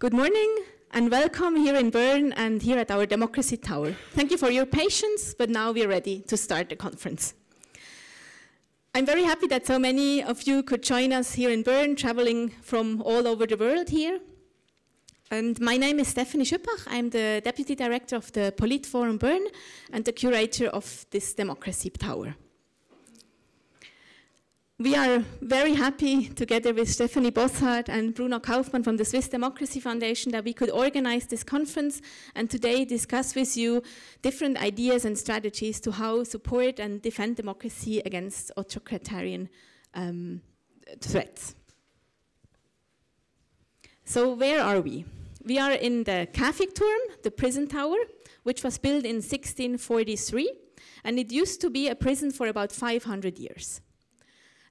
Good morning and welcome here in Bern and here at our Democracy Tower. Thank you for your patience, but now we're ready to start the conference. I'm very happy that so many of you could join us here in Bern, traveling from all over the world here. And my name is Stephanie Schüppach. I'm the Deputy Director of the Polit-Forum Bern and the curator of this Democracy Tower. We are very happy, together with Stephanie Bossart and Bruno Kaufmann from the Swiss Democracy Foundation, that we could organize this conference and today discuss with you different ideas and strategies to how support and defend democracy against autocratarian threats. So where are we? We are in the Käfigturm, the prison tower, which was built in 1643, and it used to be a prison for about 500 years.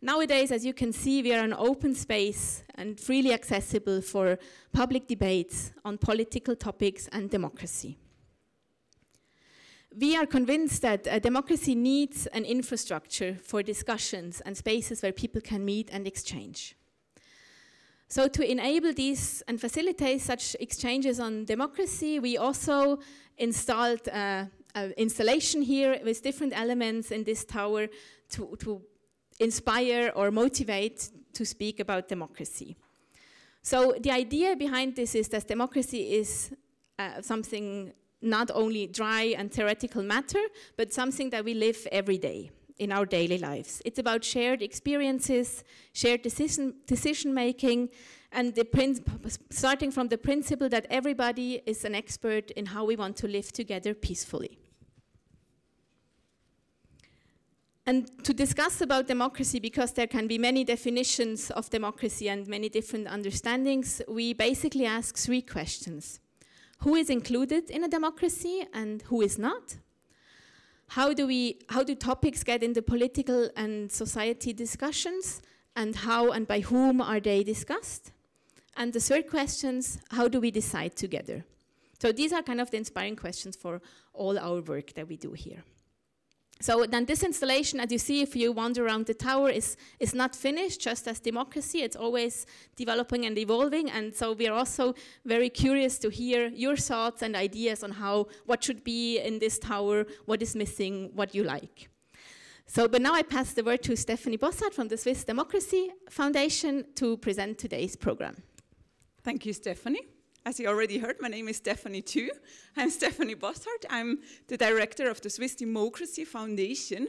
Nowadays, as you can see, we are an open space and freely accessible for public debates on political topics and democracy. We are convinced that a democracy needs an infrastructure for discussions and spaces where people can meet and exchange. So to enable these and facilitate such exchanges on democracy, we also installed an installation here with different elements in this tower to inspire or motivate to speak about democracy. So the idea behind this is that democracy is something not only dry and theoretical matter, but something that we live every day in our daily lives. It's about shared experiences, shared decision making, and starting from the principle that everybody is an expert in how we want to live together peacefully. And to discuss about democracy, because there can be many definitions of democracy and many different understandings, we basically ask three questions. Who is included in a democracy and who is not? How do topics get into political and society discussions, and how and by whom are they discussed? And the third question is, how do we decide together? So these are kind of the inspiring questions for all our work that we do here. So then this installation, as you see if you wander around the tower, is not finished, just as democracy. It's always developing and evolving, and so we are also very curious to hear your thoughts and ideas on what should be in this tower, what is missing, what you like. So, but now I pass the word to Stephanie Bossart from the Swiss Democracy Foundation to present today's program. Thank you, Stephanie. As you already heard, my name is Stephanie too. I'm Stephanie Bossart. I'm the director of the Swiss Democracy Foundation.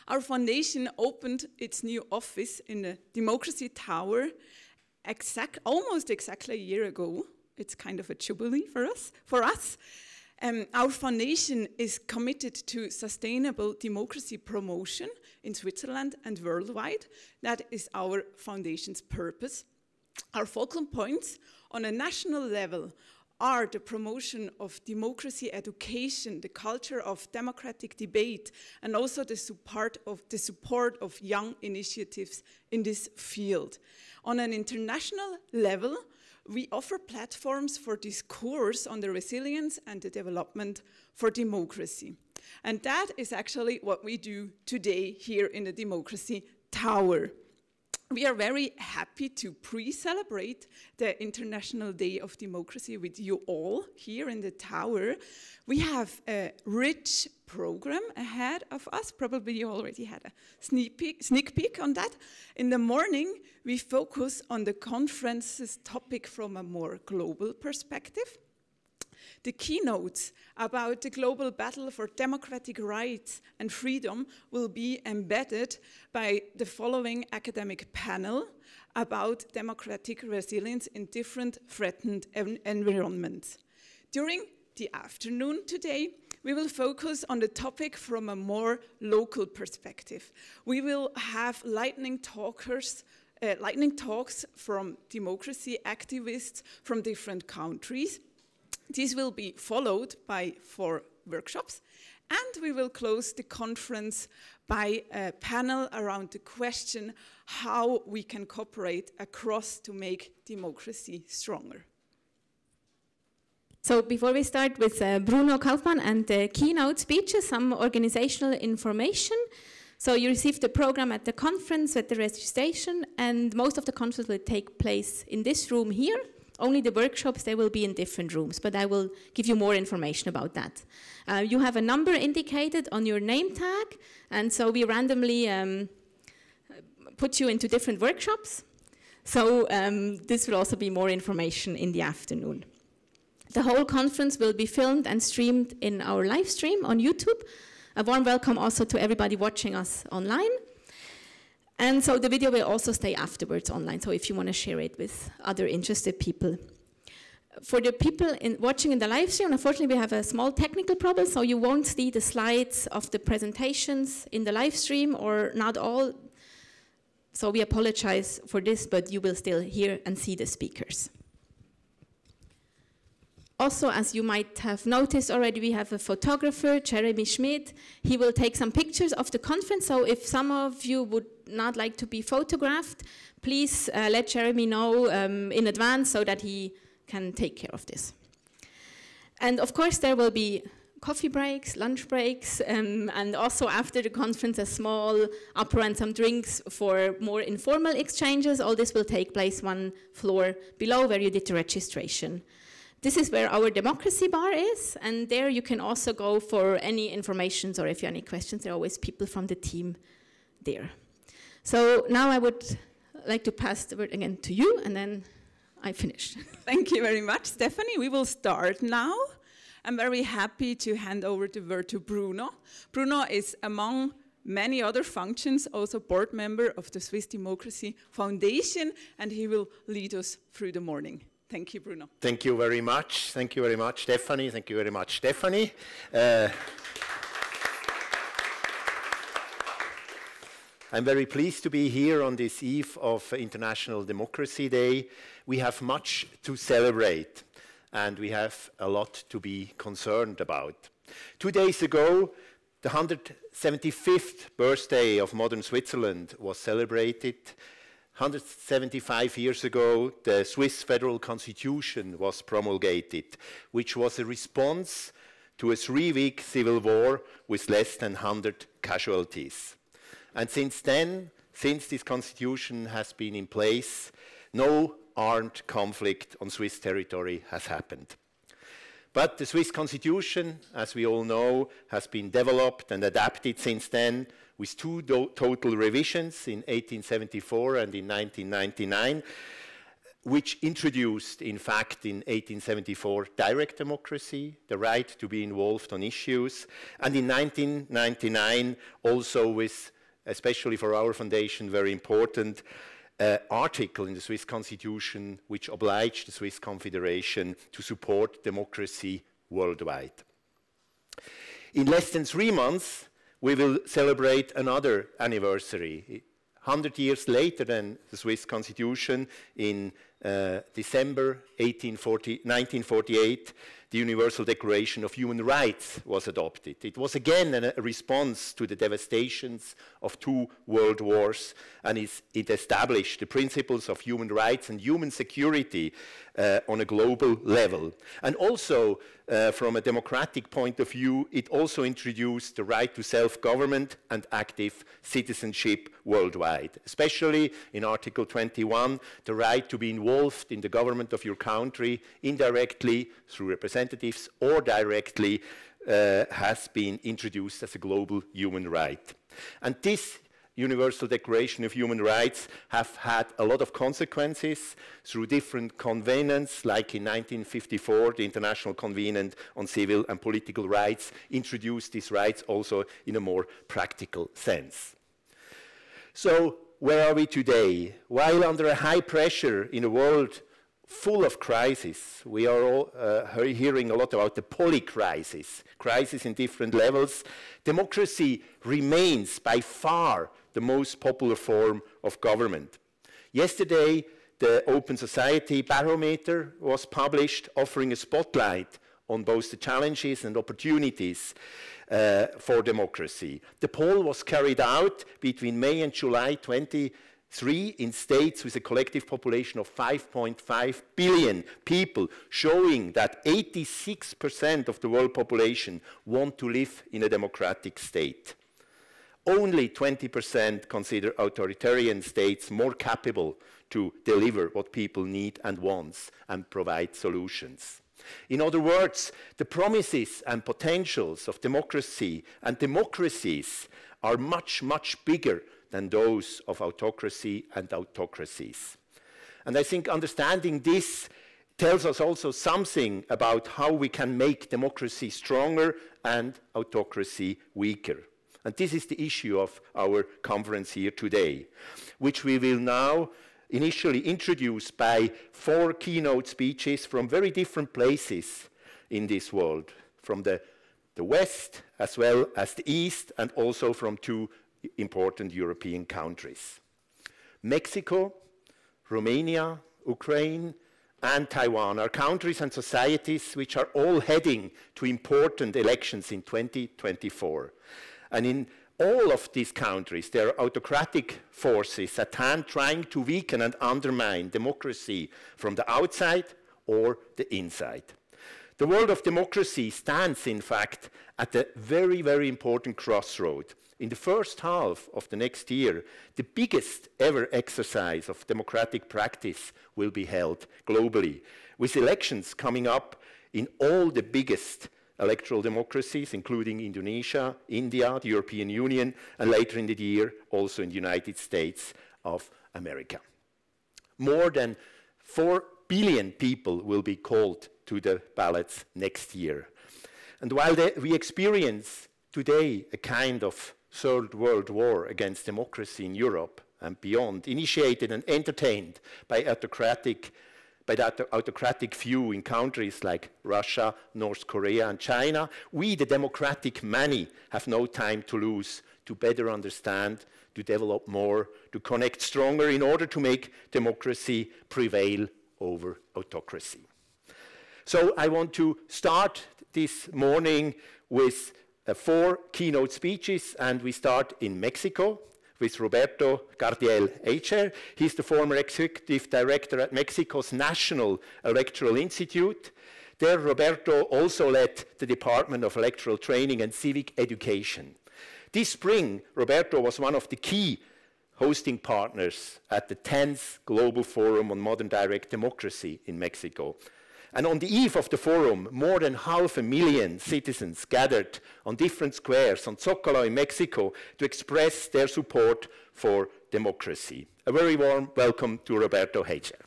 Our foundation opened its new office in the Democracy Tower almost exactly a year ago. It's kind of a jubilee for us. Our foundation is committed to sustainable democracy promotion in Switzerland and worldwide. That is our foundation's purpose. Our focal points on a national level are the promotion of democracy education, the culture of democratic debate, and also the support of young initiatives in this field. On an international level, we offer platforms for discourse on the resilience and the development for democracy. And that is actually what we do today here in the Democracy Tower. We are very happy to pre-celebrate the International Day of Democracy with you all here in the tower. We have a rich program ahead of us. Probably you already had a sneak peek on that. In the morning, we focus on the conference's topic from a more global perspective. The keynotes about the global battle for democratic rights and freedom will be embedded by the following academic panel about democratic resilience in different threatened environments. During the afternoon today, we will focus on the topic from a more local perspective. We will have lightning talks from democracy activists from different countries. These will be followed by 4 workshops, and we will close the conference by a panel around the question how we can cooperate across to make democracy stronger. So before we start with Bruno Kaufmann and the keynote speeches, some organizational information. So you received the program at the conference, at the registration, and most of the conference will take place in this room here, Only the workshops, they will be in different rooms, but I will give you more information about that. You have a number indicated on your name tag, and so we randomly put you into different workshops. So this will also be more information in the afternoon. The whole conference will be filmed and streamed in our live stream on YouTube. A warm welcome also to everybody watching us online. And so the video will also stay afterwards online, so if you want to share it with other interested people. For the people watching in the live stream, unfortunately we have a small technical problem, so you won't see the slides of the presentations in the live stream, or not all. So we apologize for this, but you will still hear and see the speakers. Also, as you might have noticed already, we have a photographer, Jeremy Schmidt. He will take some pictures of the conference, so if some of you would not like to be photographed, please let Jeremy know in advance so that he can take care of this. And of course, there will be coffee breaks, lunch breaks, and also after the conference, a small apéro and some drinks for more informal exchanges. All this will take place one floor below where you did the registration. This is where our democracy bar is, and there you can also go for any information, or if you have any questions, there are always people from the team there. So now I would like to pass the word again to you, and then I finish. Thank you very much, Stephanie. We will start now. I'm very happy to hand over the word to Bruno. Bruno is, among many other functions, also board member of the Swiss Democracy Foundation, and he will lead us through the morning. Thank you, Bruno. Thank you very much. Thank you very much, Stephanie. Thank you very much, Stephanie. I'm very pleased to be here on this eve of International Democracy Day. We have much to celebrate, and we have a lot to be concerned about. 2 days ago, the 175th birthday of modern Switzerland was celebrated. 175 years ago, the Swiss Federal Constitution was promulgated, which was a response to a 3-week civil war with less than 100 casualties. And since then, since this constitution has been in place, no armed conflict on Swiss territory has happened. But the Swiss constitution, as we all know, has been developed and adapted since then, with 2 total revisions in 1874 and in 1999, which introduced, in fact, in 1874, direct democracy, the right to be involved on issues, and in 1999, also with, especially for our foundation, very important article in the Swiss Constitution which obliged the Swiss Confederation to support democracy worldwide. In less than 3 months, we will celebrate another anniversary. 100 years later than the Swiss Constitution, in December 1948, the Universal Declaration of Human Rights was adopted. It was again a response to the devastations of 2 world wars, and it established the principles of human rights and human security on a global level. And also, from a democratic point of view, it also introduced the right to self-government and active citizenship worldwide, especially in Article 21, the right to be involved in the government of your country indirectly through representatives or directly has been introduced as a global human right. And this Universal Declaration of Human Rights have had a lot of consequences through different convenants, like in 1954, the International Covenant on Civil and Political Rights introduced these rights also in a more practical sense. So, where are we today? While under a high pressure in a world full of crises, we are all hearing a lot about the poly-crisis, crisis in different levels. Democracy remains by far the most popular form of government. Yesterday, the Open Society Barometer was published, offering a spotlight on both the challenges and opportunities for democracy. The poll was carried out between May and July 23 in states with a collective population of 5.5 billion people, showing that 86% of the world population want to live in a democratic state. Only 20% consider authoritarian states more capable to deliver what people need and want and provide solutions. In other words, the promises and potentials of democracy and democracies are much, much bigger than those of autocracy and autocracies. And I think understanding this tells us also something about how we can make democracy stronger and autocracy weaker. And this is the issue of our conference here today, which we will now initially introduce by 4 keynote speeches from very different places in this world, from the West as well as the East, and also from 2 important European countries. Mexico, Romania, Ukraine, and Taiwan are countries and societies which are all heading to important elections in 2024. And in all of these countries, there are autocratic forces at hand trying to weaken and undermine democracy from the outside or the inside. The world of democracy stands, in fact, at a very, very important crossroad. In the first half of the next year, the biggest ever exercise of democratic practice will be held globally, with elections coming up in all the biggest electoral democracies, including Indonesia, India, the European Union, and later in the year, also in the United States of America. More than 4 billion people will be called to the ballots next year. And while we experience today a kind of Third World War against democracy in Europe and beyond, initiated and entertained by that autocratic view in countries like Russia, North Korea, and China, we, the democratic many, have no time to lose to better understand, to develop more, to connect stronger in order to make democracy prevail over autocracy. So I want to start this morning with 4 keynote speeches, and we start in Mexico with Roberto Cardiel Heycher. He's the former executive director at Mexico's National Electoral Institute. There, Roberto also led the Department of Electoral Training and Civic Education. This spring, Roberto was one of the key hosting partners at the 10th Global Forum on Modern Direct Democracy in Mexico. And on the eve of the forum, more than 500,000 citizens gathered on different squares on Zócalo in Mexico to express their support for democracy. A very warm welcome to Roberto Heycher.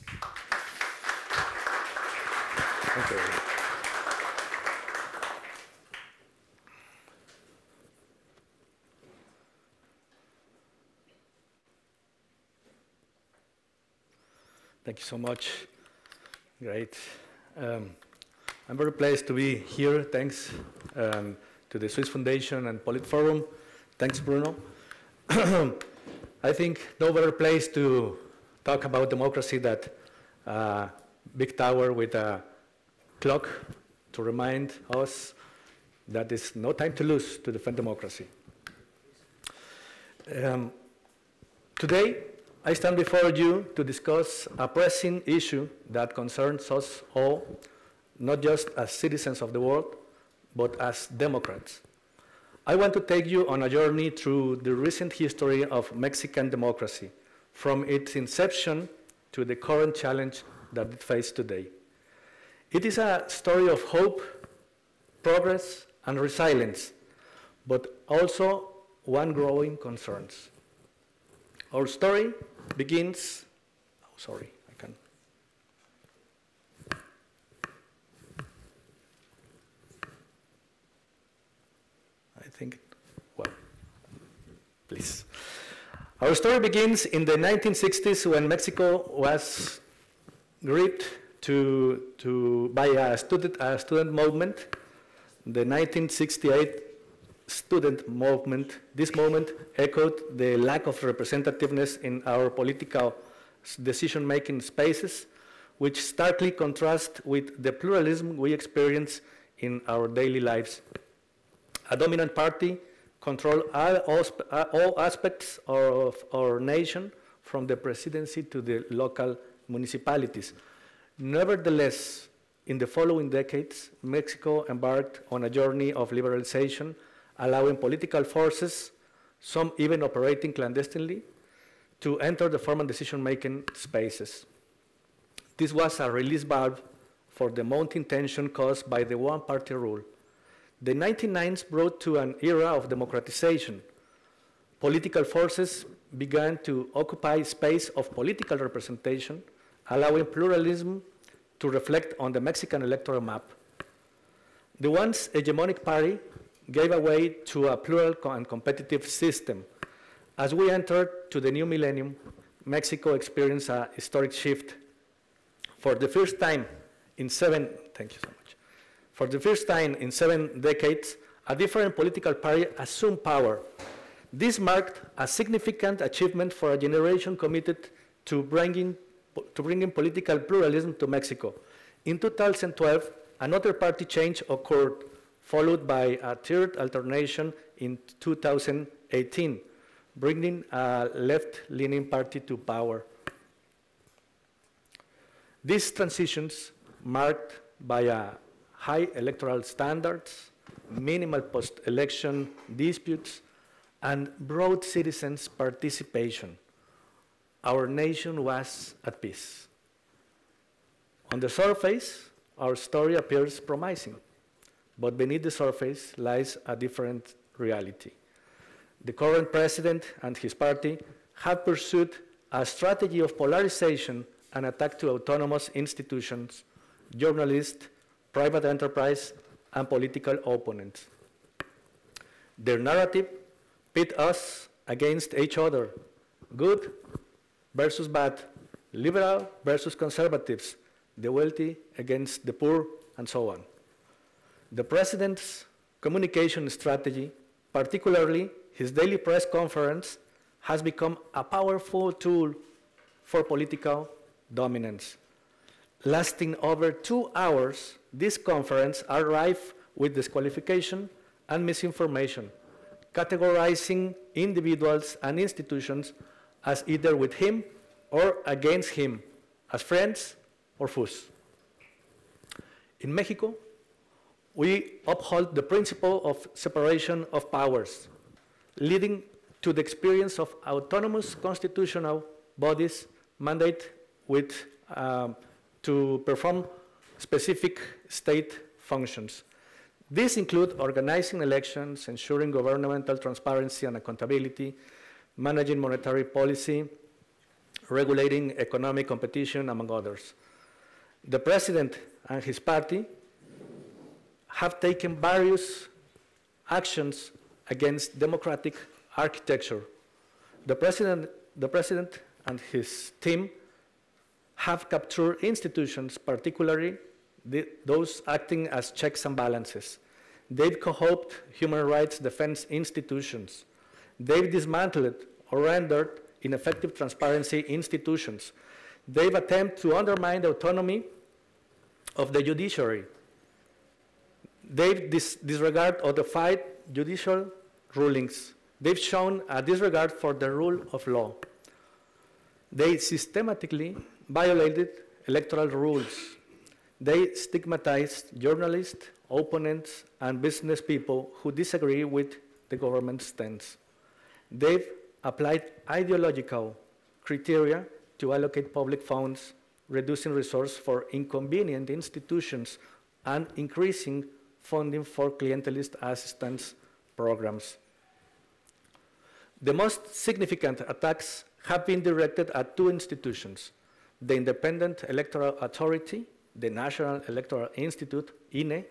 Thank you. Thank you so much. Great. I'm very pleased to be here. Thanks to the Swiss Foundation and Polit-Forum. Thanks, Bruno. I think no better place to talk about democracy than a big tower with a clock to remind us that there's no time to lose to defend democracy. Today, I stand before you to discuss a pressing issue that concerns us all, not just as citizens of the world, but as Democrats. I want to take you on a journey through the recent history of Mexican democracy, from its inception to the current challenge that it faces today. It is a story of hope, progress, and resilience, but also one growing concerns. Our story begins, please. Our story begins in the 1960s when Mexico was gripped by a student movement, the 1968 student movement. This movement echoed the lack of representativeness in our political decision-making spaces, which starkly contrasts with the pluralism we experience in our daily lives. A dominant party controlled all aspects of our nation, from the presidency to the local municipalities. Nevertheless, in the following decades, Mexico embarked on a journey of liberalization, allowing political forces, some even operating clandestinely, to enter the formal decision-making spaces. This was a release valve for the mounting tension caused by the one-party rule. The 1990s brought to an era of democratization. Political forces began to occupy space of political representation, allowing pluralism to reflect on the Mexican electoral map. The once hegemonic party gave way to a plural and competitive system. As we entered to the new millennium, Mexico experienced a historic shift. For the first time in 7 decades, a different political party assumed power. This marked a significant achievement for a generation committed to bringing political pluralism to Mexico. In 2012, another party change occurred, followed by a third alternation in 2018, bringing a left-leaning party to power. These transitions, marked by high electoral standards, minimal post-election disputes, and broad citizens' participation, our nation was at peace. On the surface, our story appears promising, but beneath the surface lies a different reality. The current president and his party have pursued a strategy of polarization and attack to autonomous institutions, journalists, private enterprise, and political opponents. Their narrative pit us against each other, good versus bad, liberal versus conservatives, the wealthy against the poor, and so on. The president's communication strategy, particularly his daily press conference, has become a powerful tool for political dominance. Lasting over 2 hours, this conference are rife with disqualification and misinformation, categorizing individuals and institutions as either with him or against him, as friends or foes. In Mexico, we uphold the principle of separation of powers, leading to the experience of autonomous constitutional bodies mandate to perform specific state functions. These include organizing elections, ensuring governmental transparency and accountability, managing monetary policy, regulating economic competition, among others. The president and his party have taken various actions against democratic architecture. The president and his team have captured institutions, particularly those acting as checks and balances. They've co-opted human rights defense institutions. They've dismantled or rendered ineffective transparency institutions. They've attempted to undermine the autonomy of the judiciary. They've disregarded or defied judicial rulings. They've shown a disregard for the rule of law. They systematically violated electoral rules. They stigmatized journalists, opponents, and business people who disagree with the government's stance. They've applied ideological criteria to allocate public funds, reducing resources for inconvenient institutions, and increasing funding for clientelist assistance programs. The most significant attacks have been directed at 2 institutions: the Independent Electoral Authority, the National Electoral Institute, INE,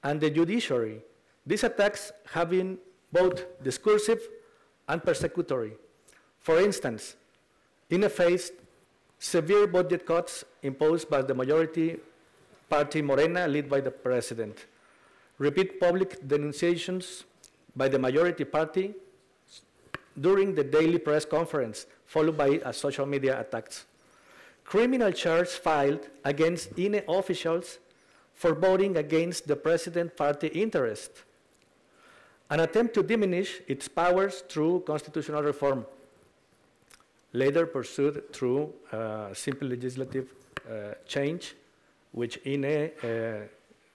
and the judiciary. These attacks have been both discursive and persecutory. For instance, INE faced severe budget cuts imposed by the majority party Morena, led by the president. Repeat public denunciations by the majority party during the daily press conference, followed by social media attacks. Criminal charges filed against INE officials for voting against the president party interest. An attempt to diminish its powers through constitutional reform, later pursued through simple legislative change, which INE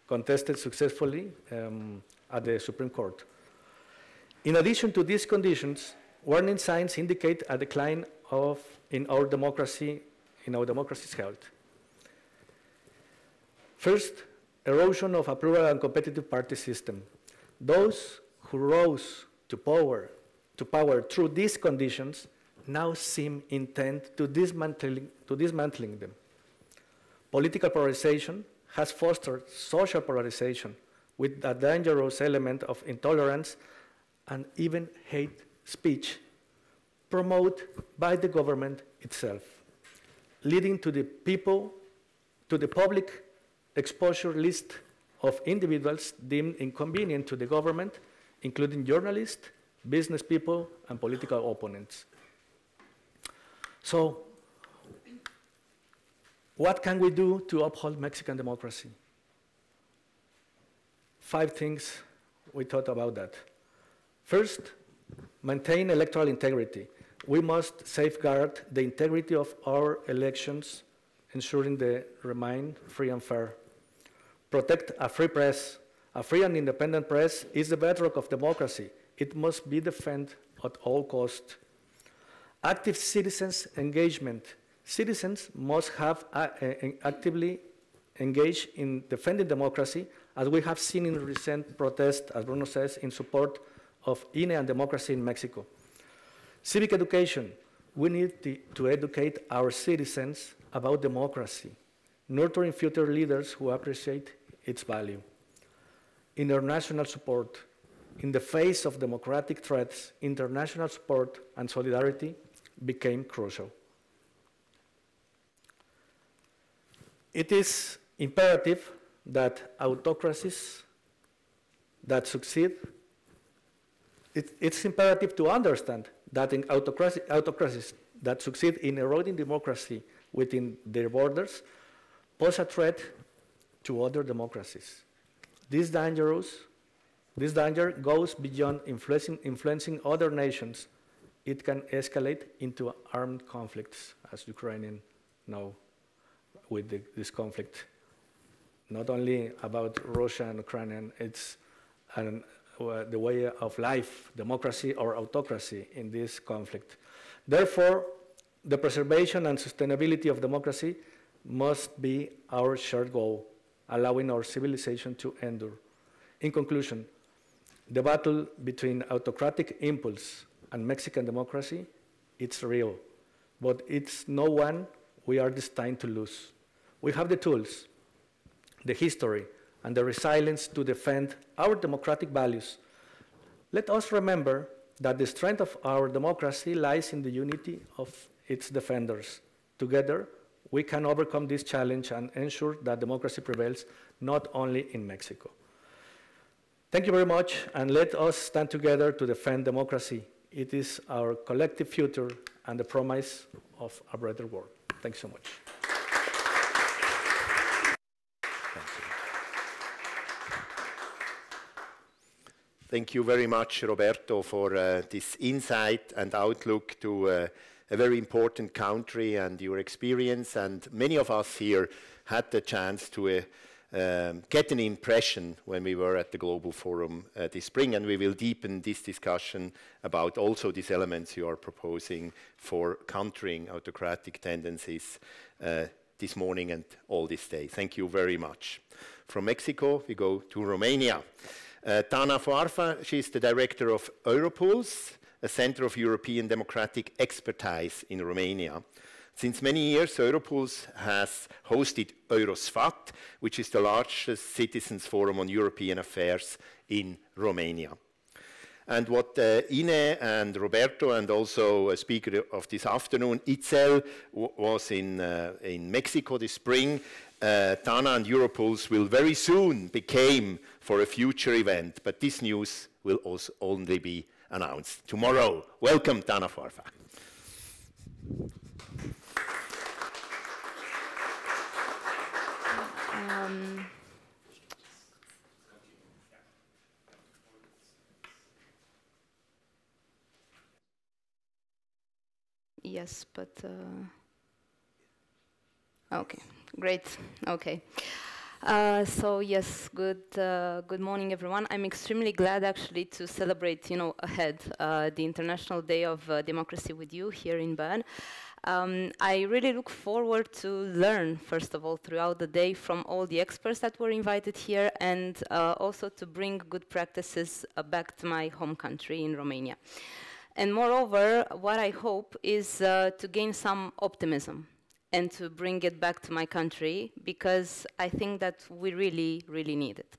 contested successfully at the Supreme Court. In addition to these conditions, warning signs indicate a decline in our democracy's health. First, erosion of a plural and competitive party system. Those who rose to power through these conditions now seem intent to dismantling them. Political polarization has fostered social polarization with a dangerous element of intolerance and even hate speech promoted by the government itself, leading to the public exposure list of individuals deemed inconvenient to the government, including journalists, business people, and political opponents. So, what can we do to uphold Mexican democracy? 5 things we thought about that. First, maintain electoral integrity. We must safeguard the integrity of our elections, ensuring they remain free and fair. Protect a free press. A free and independent press is the bedrock of democracy. It must be defended at all costs. Active citizens' engagement. Citizens must have actively engaged in defending democracy, as we have seen in recent protests, as Bruno says, in support of Iryna and democracy in Mexico. Civic education. We need to educate our citizens about democracy, nurturing future leaders who appreciate its value. International support. In the face of democratic threats, international support and solidarity became crucial. It is imperative that autocracies that succeed, it's imperative to understand that in autocracies that succeed in eroding democracy within their borders pose a threat to other democracies. This danger goes beyond influencing other nations. It can escalate into armed conflicts, as Ukrainians know with this conflict. Not only about Russia and Ukraine, it's the way of life, democracy or autocracy in this conflict. Therefore, the preservation and sustainability of democracy must be our shared goal, allowing our civilization to endure. In conclusion, the battle between autocratic impulse and Mexican democracy, it's real, but it's no one we are destined to lose. We have the tools, the history, and the resilience to defend our democratic values. Let us remember that the strength of our democracy lies in the unity of its defenders. Together, we can overcome this challenge and ensure that democracy prevails not only in Mexico. Thank you very much, and let us stand together to defend democracy. It is our collective future and the promise of a better world. Thanks so much. Thank you very much, Roberto, for this insight and outlook to a very important country and your experience. And many of us here had the chance to get an impression when we were at the Global Forum this spring, and we will deepen this discussion about also these elements you are proposing for countering autocratic tendencies this morning and all this day. Thank you very much. From Mexico, we go to Romania. Tana Foarfa, she is the director of europuls, a center of European democratic expertise in Romania. Since many years, Europuls has hosted Eurosfat, which is the largest citizens' forum on European affairs in Romania. And what Iryna and Roberto, and also a speaker of this afternoon, Itzel, was in Mexico this spring, Tana and Europuls will very soon become for a future event, but this news will also only be announced tomorrow. Welcome, Tana Foarfa. Yes, but okay, great. Okay. So yes, good morning, everyone. I'm extremely glad actually to celebrate, ahead the International Day of Democracy with you here in Bern. I really look forward to learn, first of all, throughout the day from all the experts that were invited here, and also to bring good practices back to my home country in Romania. And moreover, what I hope is to gain some optimism and to bring it back to my country, because I think that we really, really need it.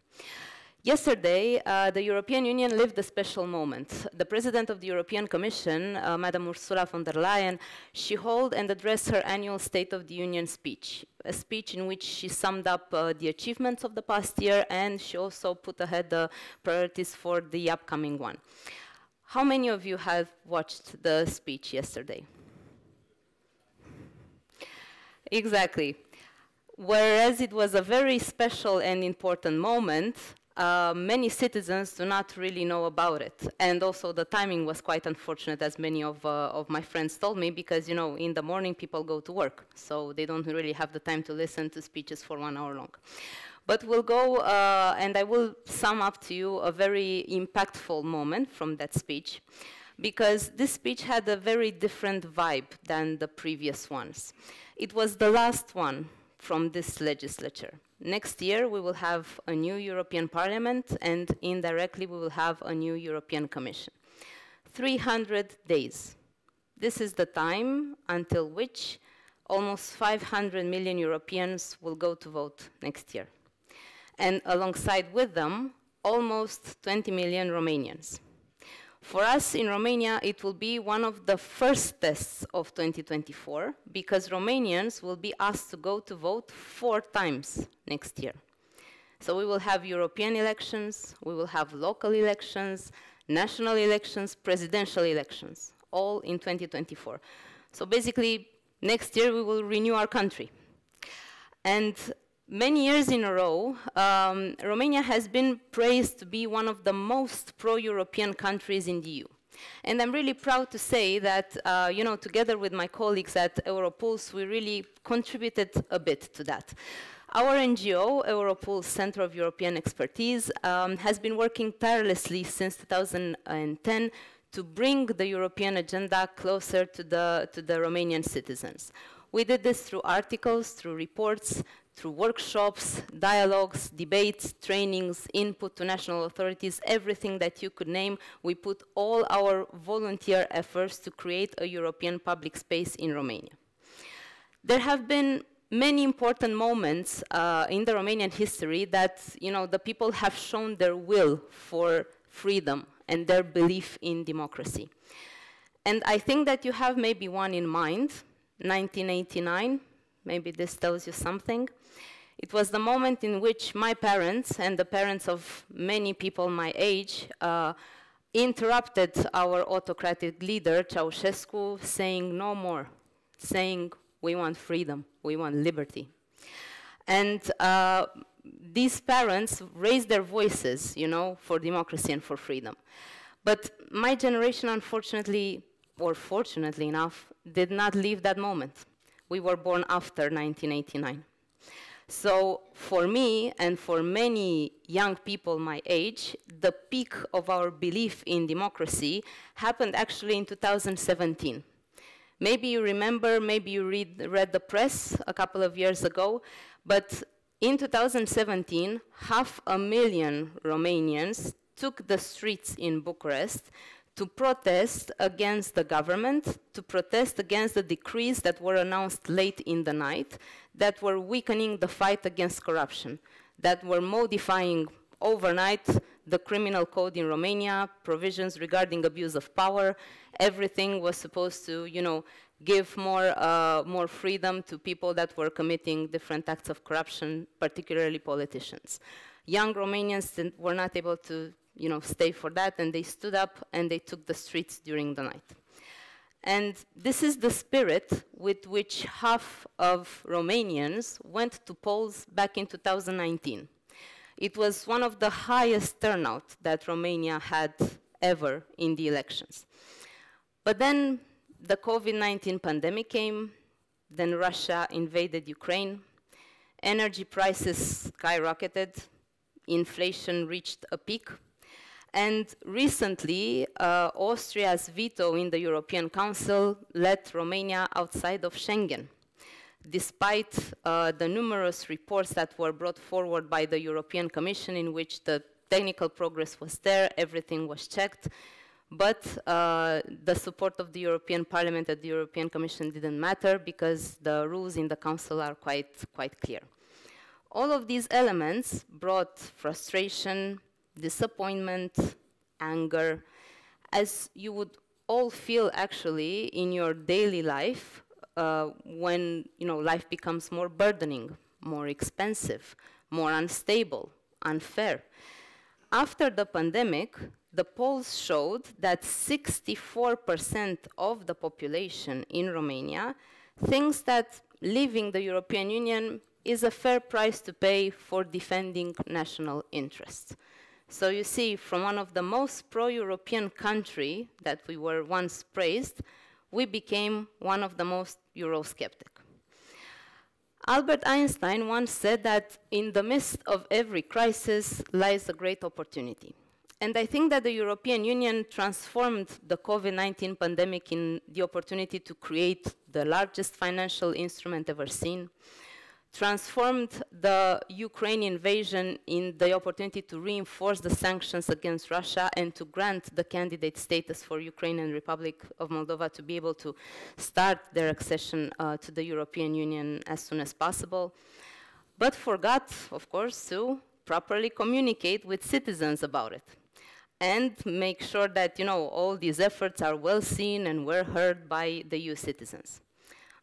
Yesterday, the European Union lived a special moment. The President of the European Commission, Madam Ursula von der Leyen, she held and addressed her annual State of the Union speech, a speech in which she summed up the achievements of the past year, and she also put ahead the priorities for the upcoming one. How many of you have watched the speech yesterday? Exactly. Whereas it was a very special and important moment, many citizens do not really know about it. And also the timing was quite unfortunate, as many of my friends told me, because, in the morning people go to work, so they don't really have the time to listen to speeches for 1 hour long. But we'll go, and I will sum up to you a very impactful moment from that speech, because this speech had a very different vibe than the previous ones. It was the last one from this legislature. Next year, we will have a new European Parliament, and indirectly, we will have a new European Commission. 300 days. This is the time until which almost 500 million Europeans will go to vote next year. And alongside with them, almost 20 million Romanians. For us in Romania, it will be one of the first tests of 2024, because Romanians will be asked to go to vote 4 times next year. So we will have European elections, we will have local elections, national elections, presidential elections, all in 2024. So basically, next year we will renew our country. And many years in a row, Romania has been praised to be one of the most pro-European countries in the EU. And I'm really proud to say that, together with my colleagues at Europuls, we really contributed a bit to that. Our NGO, Europuls Center of European Expertise, has been working tirelessly since 2010 to bring the European agenda closer to the Romanian citizens. We did this through articles, through reports, through workshops, dialogues, debates, trainings, input to national authorities, everything that you could name. We put all our volunteer efforts to create a European public space in Romania. There have been many important moments in the Romanian history that, the people have shown their will for freedom and their belief in democracy. And I think that you have maybe one in mind, 1989. Maybe this tells you something. It was the moment in which my parents and the parents of many people my age interrupted our autocratic leader, Ceausescu, saying no more, saying we want freedom, we want liberty. And these parents raised their voices, for democracy and for freedom. But my generation, unfortunately, or fortunately enough, did not live that moment. We were born after 1989. So for me and for many young people my age, the peak of our belief in democracy happened actually in 2017. Maybe you remember, maybe you read the press a couple of years ago, but in 2017, 500,000 Romanians took the streets in Bucharest to protest against the government, to protest against the decrees that were announced late in the night, that were weakening the fight against corruption, that were modifying overnight the criminal code in Romania, provisions regarding abuse of power. Everything was supposed to, give more freedom to people that were committing different acts of corruption, particularly politicians. Young Romanians were not able to stay for that, and they stood up and they took the streets during the night. And this is the spirit with which half of Romanians went to polls back in 2019. It was one of the highest turnout that Romania had ever in the elections. But then the COVID-19 pandemic came, then Russia invaded Ukraine, energy prices skyrocketed, inflation reached a peak, and recently, Austria's veto in the European Council led Romania outside of Schengen. Despite the numerous reports that were brought forward by the European Commission in which the technical progress was there, everything was checked, but the support of the European Parliament and the European Commission didn't matter because the rules in the Council are quite clear. All of these elements brought frustration, disappointment, anger, as you would all feel actually in your daily life when life becomes more burdening, more expensive, more unstable, unfair. After the pandemic, the polls showed that 64% of the population in Romania thinks that leaving the European Union is a fair price to pay for defending national interests. So you see, from one of the most pro-European countries that we were once praised, we became one of the most Eurosceptic. Albert Einstein once said that in the midst of every crisis lies a great opportunity. And I think that the European Union transformed the COVID-19 pandemic in the opportunity to create the largest financial instrument ever seen, transformed the Ukraine invasion in the opportunity to reinforce the sanctions against Russia and to grant the candidate status for Ukraine and Republic of Moldova to be able to start their accession to the European Union as soon as possible, but forgot, of course, to properly communicate with citizens about it and make sure that, all these efforts are well seen and were heard by the EU citizens.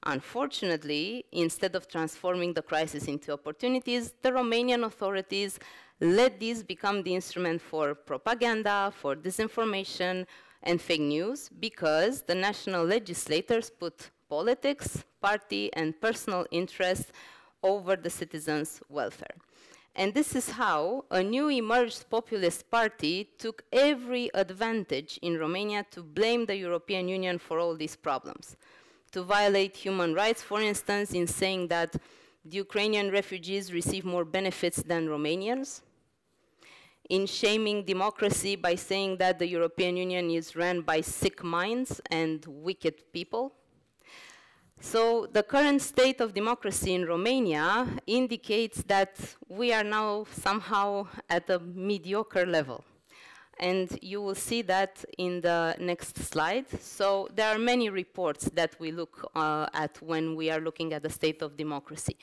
Unfortunately, instead of transforming the crisis into opportunities, the Romanian authorities let these become the instrument for propaganda, for disinformation, and fake news, because the national legislators put politics, party, and personal interest over the citizens' welfare. And this is how a new emerged populist party took every advantage in Romania to blame the European Union for all these problems. To violate human rights, for instance, in saying that the Ukrainian refugees receive more benefits than Romanians, in shaming democracy by saying that the European Union is run by sick minds and wicked people. So the current state of democracy in Romania indicates that we are now somehow at a mediocre level. And you will see that in the next slide. So there are many reports that we look at when we are looking at the state of democracy.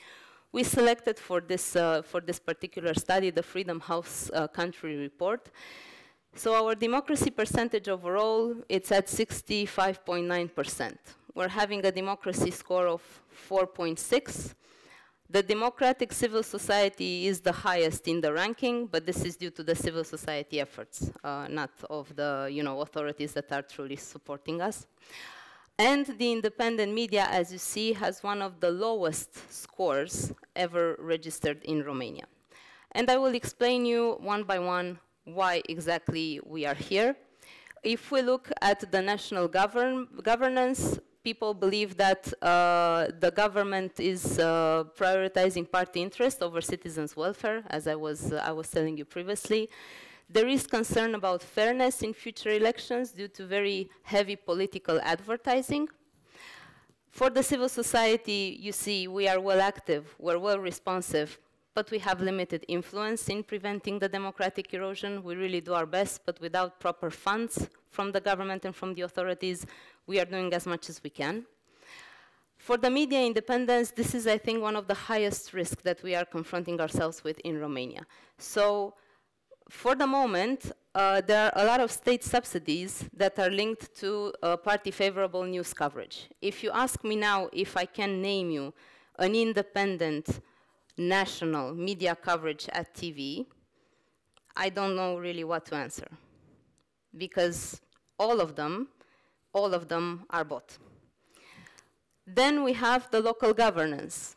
We selected for this particular study the Freedom House country report. So our democracy percentage overall, it's at 65.9%. We're having a democracy score of 4.6. The democratic civil society is the highest in the ranking, but this is due to the civil society efforts, not of the authorities that are truly supporting us. And the independent media, as you see, has one of the lowest scores ever registered in Romania. And I will explain you one by one why exactly we are here. If we look at the national governance, people believe that the government is prioritizing party interest over citizens' welfare, as I was telling you previously. There is concern about fairness in future elections due to very heavy political advertising. For the civil society, you see, we are well active, we're well responsive, but we have limited influence in preventing the democratic erosion. We really do our best, but without proper funds from the government and from the authorities, we are doing as much as we can. For the media independence, this is, I think, one of the highest risks that we are confronting ourselves with in Romania. So, for the moment, there are a lot of state subsidies that are linked to party-favorable news coverage. If you ask me now if I can name you an independent national media coverage at TV, I don't know really what to answer, because all of them are bought. Then we have the local governance.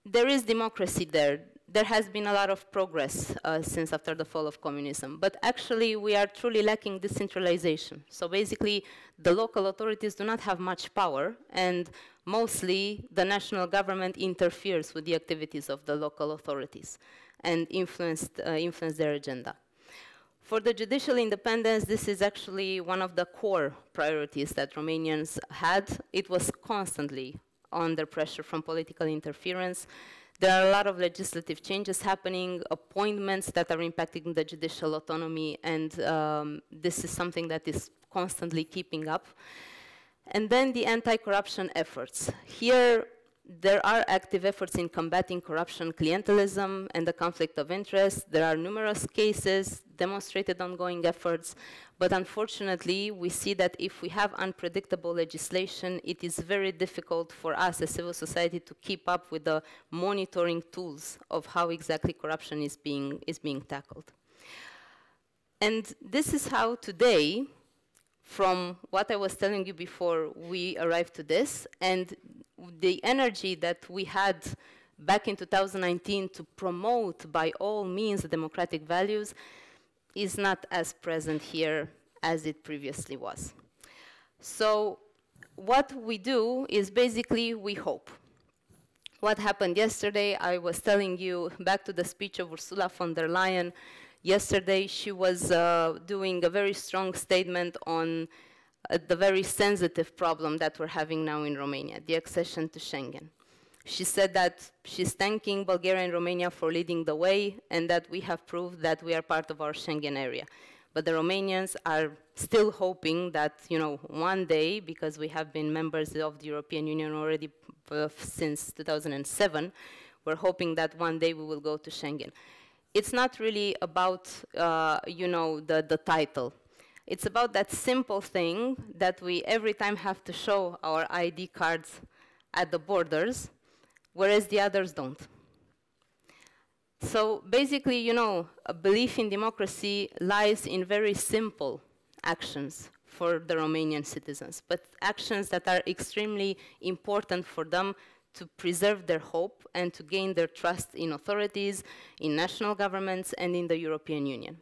There is democracy there. there has been a lot of progress since after the fall of communism. But actually, we are truly lacking decentralization. So basically, the local authorities do not have much power, and mostly the national government interferes with the activities of the local authorities and influence their agenda. For the judicial independence, this is actually one of the core priorities that Romanians had. It was constantly under pressure from political interference. There are a lot of legislative changes happening, appointments that are impacting the judicial autonomy, and this is something that is constantly keeping up. And then the anti-corruption efforts. Here, there are active efforts in combating corruption, clientelism, and the conflict of interest. There are numerous cases, demonstrated ongoing efforts, but unfortunately, we see that if we have unpredictable legislation, it is very difficult for us as civil society to keep up with the monitoring tools of how exactly corruption is being tackled. And this is how today, from what I was telling you before, we arrived to this, and the energy that we had back in 2019 to promote by all means democratic values is not as present here as it previously was. So what we do is basically we hope. What happened yesterday, I was telling you back to the speech of Ursula von der Leyen. Yesterday she was doing a very strong statement on the very sensitive problem that we're having now in Romania, the accession to Schengen. She said that she's thanking Bulgaria and Romania for leading the way and that we have proved that we are part of our Schengen area. But the Romanians are still hoping that, you know, one day, because we have been members of the European Union already since 2007, we're hoping that one day we will go to Schengen. It's not really about, you know, the title. It's about that simple thing that we every time have to show our ID cards at the borders, whereas the others don't. So basically, you know, a belief in democracy lies in very simple actions for the Romanian citizens, but actions that are extremely important for them to preserve their hope and to gain their trust in authorities, in national governments, and in the European Union.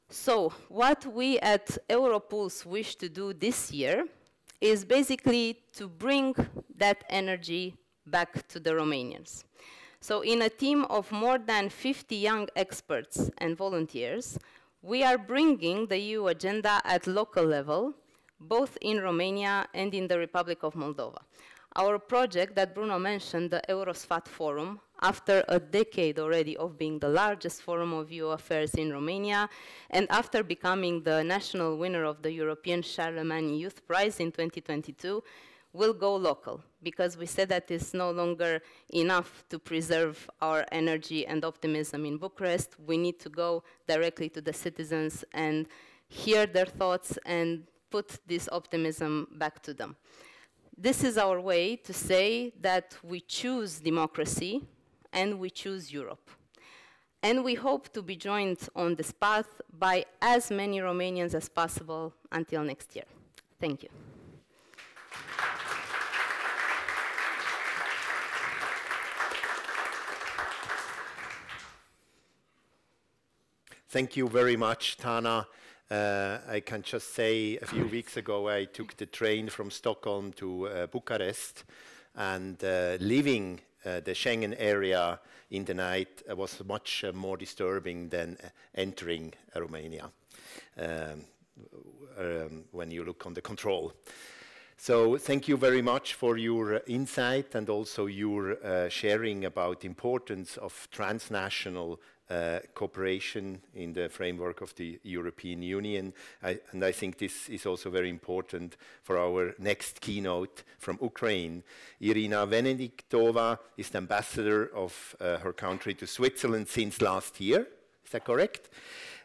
So what we at Europuls wish to do this year is basically to bring that energy back to the Romanians. So in a team of more than 50 young experts and volunteers, we are bringing the EU agenda at local level, both in Romania and in the Republic of Moldova. Our project that Bruno mentioned, the Forum, after a decade already of being the largest forum of EU affairs in Romania, and after becoming the national winner of the European Charlemagne Youth Prize in 2022, will go local, because we said that it's no longer enough to preserve our energy and optimism in Bucharest. We need to go directly to the citizens and hear their thoughts and put this optimism back to them. This is our way to say that we choose democracy and we choose Europe. And we hope to be joined on this path by as many Romanians as possible until next year. Thank you. Thank you very much, Tana. I can just say a few weeks ago I took the train from Stockholm to Bucharest, and leaving the Schengen area in the night was much more disturbing than entering Romania when you look on the control. So thank you very much for your insight and also your sharing about the importance of transnational cooperation in the framework of the European Union. And I think this is also very important for our next keynote from Ukraine. Iryna Venediktova is the ambassador of her country to Switzerland since last year. Is that correct?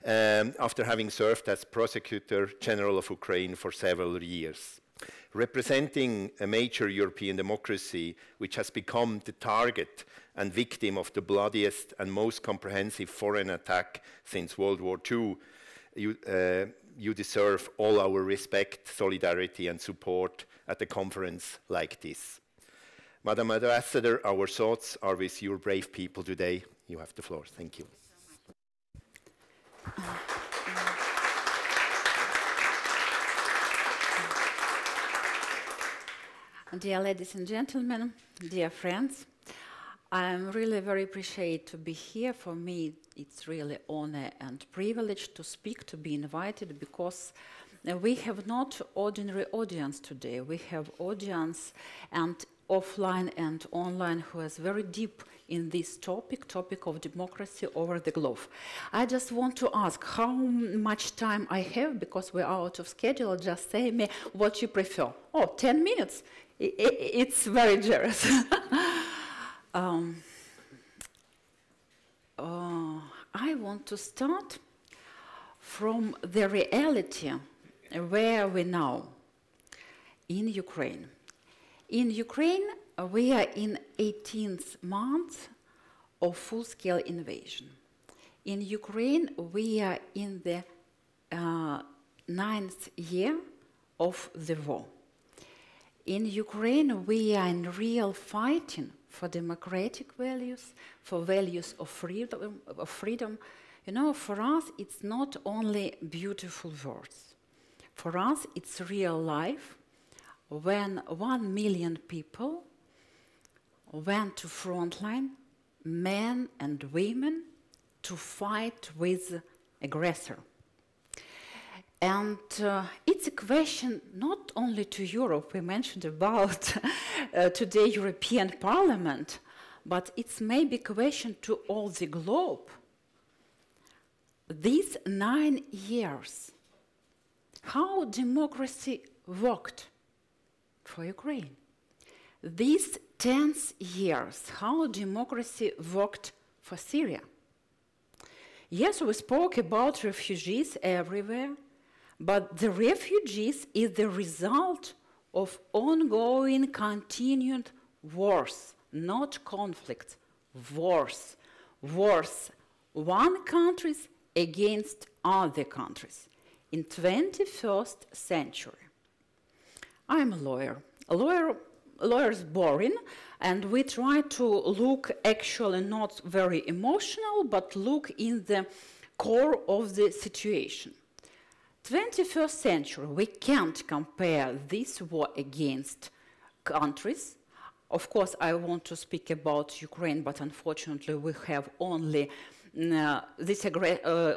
After having served as Prosecutor General of Ukraine for several years. Representing a major European democracy which has become the target and victim of the bloodiest and most comprehensive foreign attack since World War II, you deserve all our respect, solidarity and support at a conference like this. Madam Ambassador, our thoughts are with your brave people today. You have the floor. Thank you. Dear ladies and gentlemen, dear friends, I'm really very appreciated to be here. For me, it's really honor and privilege to speak, to be invited, because we have not ordinary audience today. We have audience and offline and online who is very deep in this topic of democracy over the globe. I just want to ask how much time I have, because we're out of schedule. Just say me what you prefer. Oh, 10 minutes. It's very generous. I want to start from the reality where we now in Ukraine. In Ukraine, we are in 18th month of full-scale invasion. In Ukraine, we are in the 9th year of the war. In Ukraine, we are in real fighting for democratic values, for values of freedom. You know, for us, it's not only beautiful words. For us, it's real life. When 1 million people went to frontline, men and women, to fight with aggressor. And it's a question not only to Europe, we mentioned about today European Parliament, but it's maybe a question to all the globe. These 9 years, how democracy worked for Ukraine. These 10 years, how democracy worked for Syria. Yes, we spoke about refugees everywhere, but the refugees is the result of ongoing, continued wars, not conflicts, wars. Wars, one countries against other countries in 21st century. I'm a lawyer. Lawyer's boring, and we try to look actually not very emotional, but look in the core of the situation. 21st century, we can't compare this war against countries. Of course, I want to speak about Ukraine, but unfortunately we have only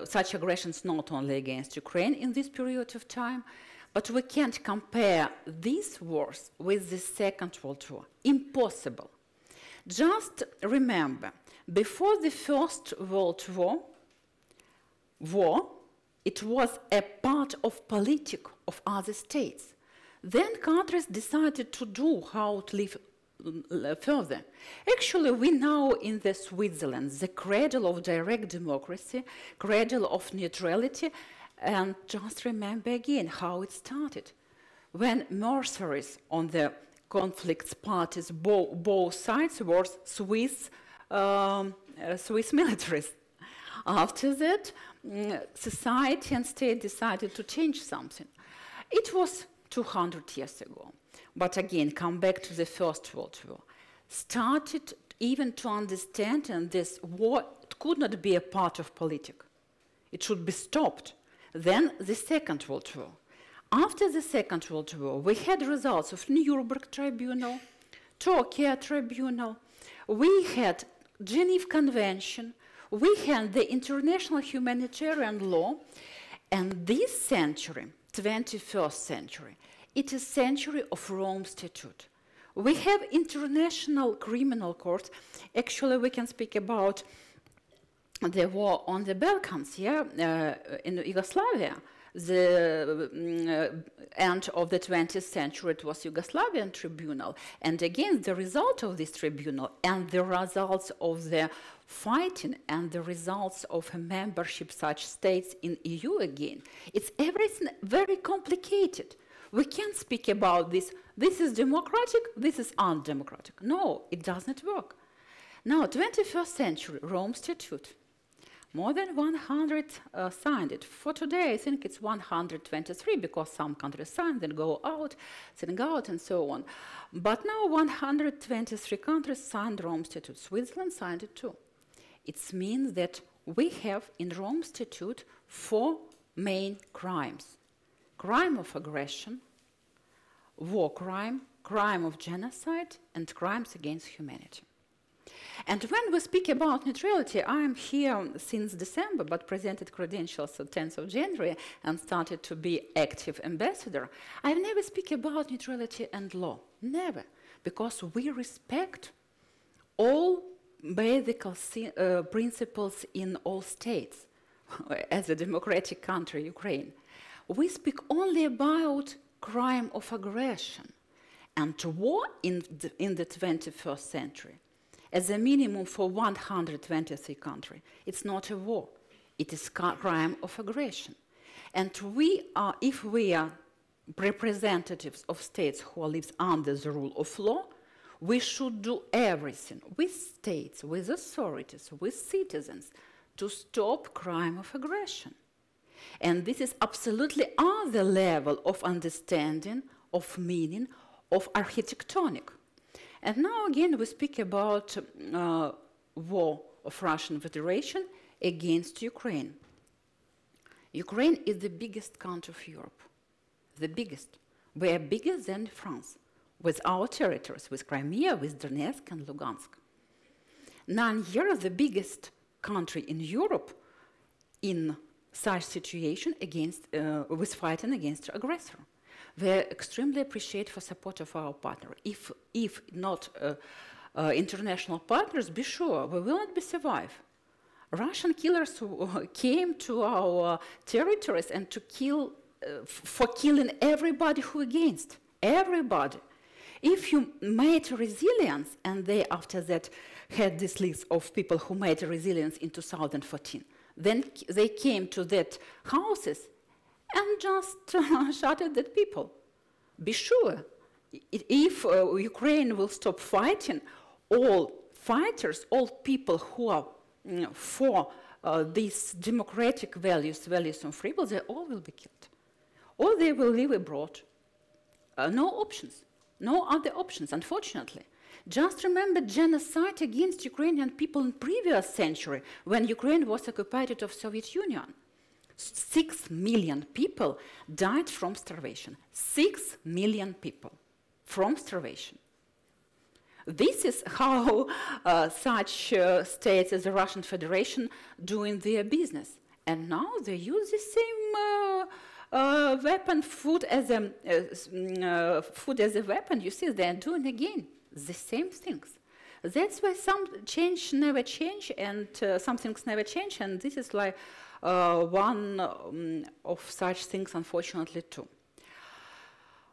such aggressions not only against Ukraine in this period of time, but we can't compare these wars with the Second World War. Impossible. Just remember, before the First World War, it was a part of politics of other states. Then countries decided to do how to live further. Actually, we now in the Switzerland, the cradle of direct democracy, cradle of neutrality, and just remember again how it started. When mercenaries on the conflicts parties, both sides were Swiss militaries. After that, society and state decided to change something. It was 200 years ago. But again, come back to the First World War. Started even to understand, and this war could not be a part of politics. It should be stopped. Then the Second World War. After the Second World War, we had results of Nuremberg Tribunal, Tokyo Tribunal, we had Geneva Convention, we had the international humanitarian law, and this century, 21st century, it is century of Rome Statute. We have international criminal court. Actually, we can speak about the war on the Balkans, in Yugoslavia. The end of the 20th century, it was Yugoslavian tribunal. And again, the result of this tribunal and the results of the fighting and the results of a membership such states in EU again, it's everything very complicated. We can't speak about this is democratic, this is undemocratic. No, it doesn't work. Now, 21st century, Rome Statute. More than 100 signed it. For today, I think it's 123 because some countries signed, then go out, then go out, and so on. But now 123 countries signed Rome Statute. Switzerland signed it too. It means that we have in Rome Statute 4 main crimes. Crime of aggression, war crime, crime of genocide, and crimes against humanity. And when we speak about neutrality, I am here since December, but presented credentials on 10th of January and started to be active ambassador. I never speak about neutrality and law, never, because we respect all basic principles in all states. As a democratic country, Ukraine, we speak only about crime of aggression and war in the 21st century. As a minimum for 123 countries, it's not a war. It is crime of aggression. And we are, if we are representatives of states who live under the rule of law, we should do everything with states, with authorities, with citizens to stop crime of aggression. And this is absolutely other level of understanding, of meaning, of architectonic. And now again we speak about war of Russian Federation against Ukraine. Ukraine is the biggest country of Europe, the biggest. We are bigger than France, with our territories, with Crimea, with Donetsk and Lugansk. 9 years, the biggest country in Europe in such situation against, with fighting against aggressor. We extremely appreciate for support of our partner. If not international partners, be sure we will not be survive. Russian killers who came to our territories and to kill, for killing everybody who against, everybody. If you made resilience, and they after that had this list of people who made resilience in 2014, then they came to that houses and just shot at that people. Be sure, if Ukraine will stop fighting, all fighters, all people who are for these democratic values, values of freedom, they all will be killed. Or they will live abroad. No options, no other options, unfortunately. Just remember genocide against Ukrainian people in previous century when Ukraine was occupied of Soviet Union. 6 million people died from starvation. 6 million people from starvation. This is how such states as the Russian Federation doing their business. And now they use the same weapon, food as a weapon. You see, they're doing again the same things. That's why some change never change, and some things never change, and this is like one of such things, unfortunately, too.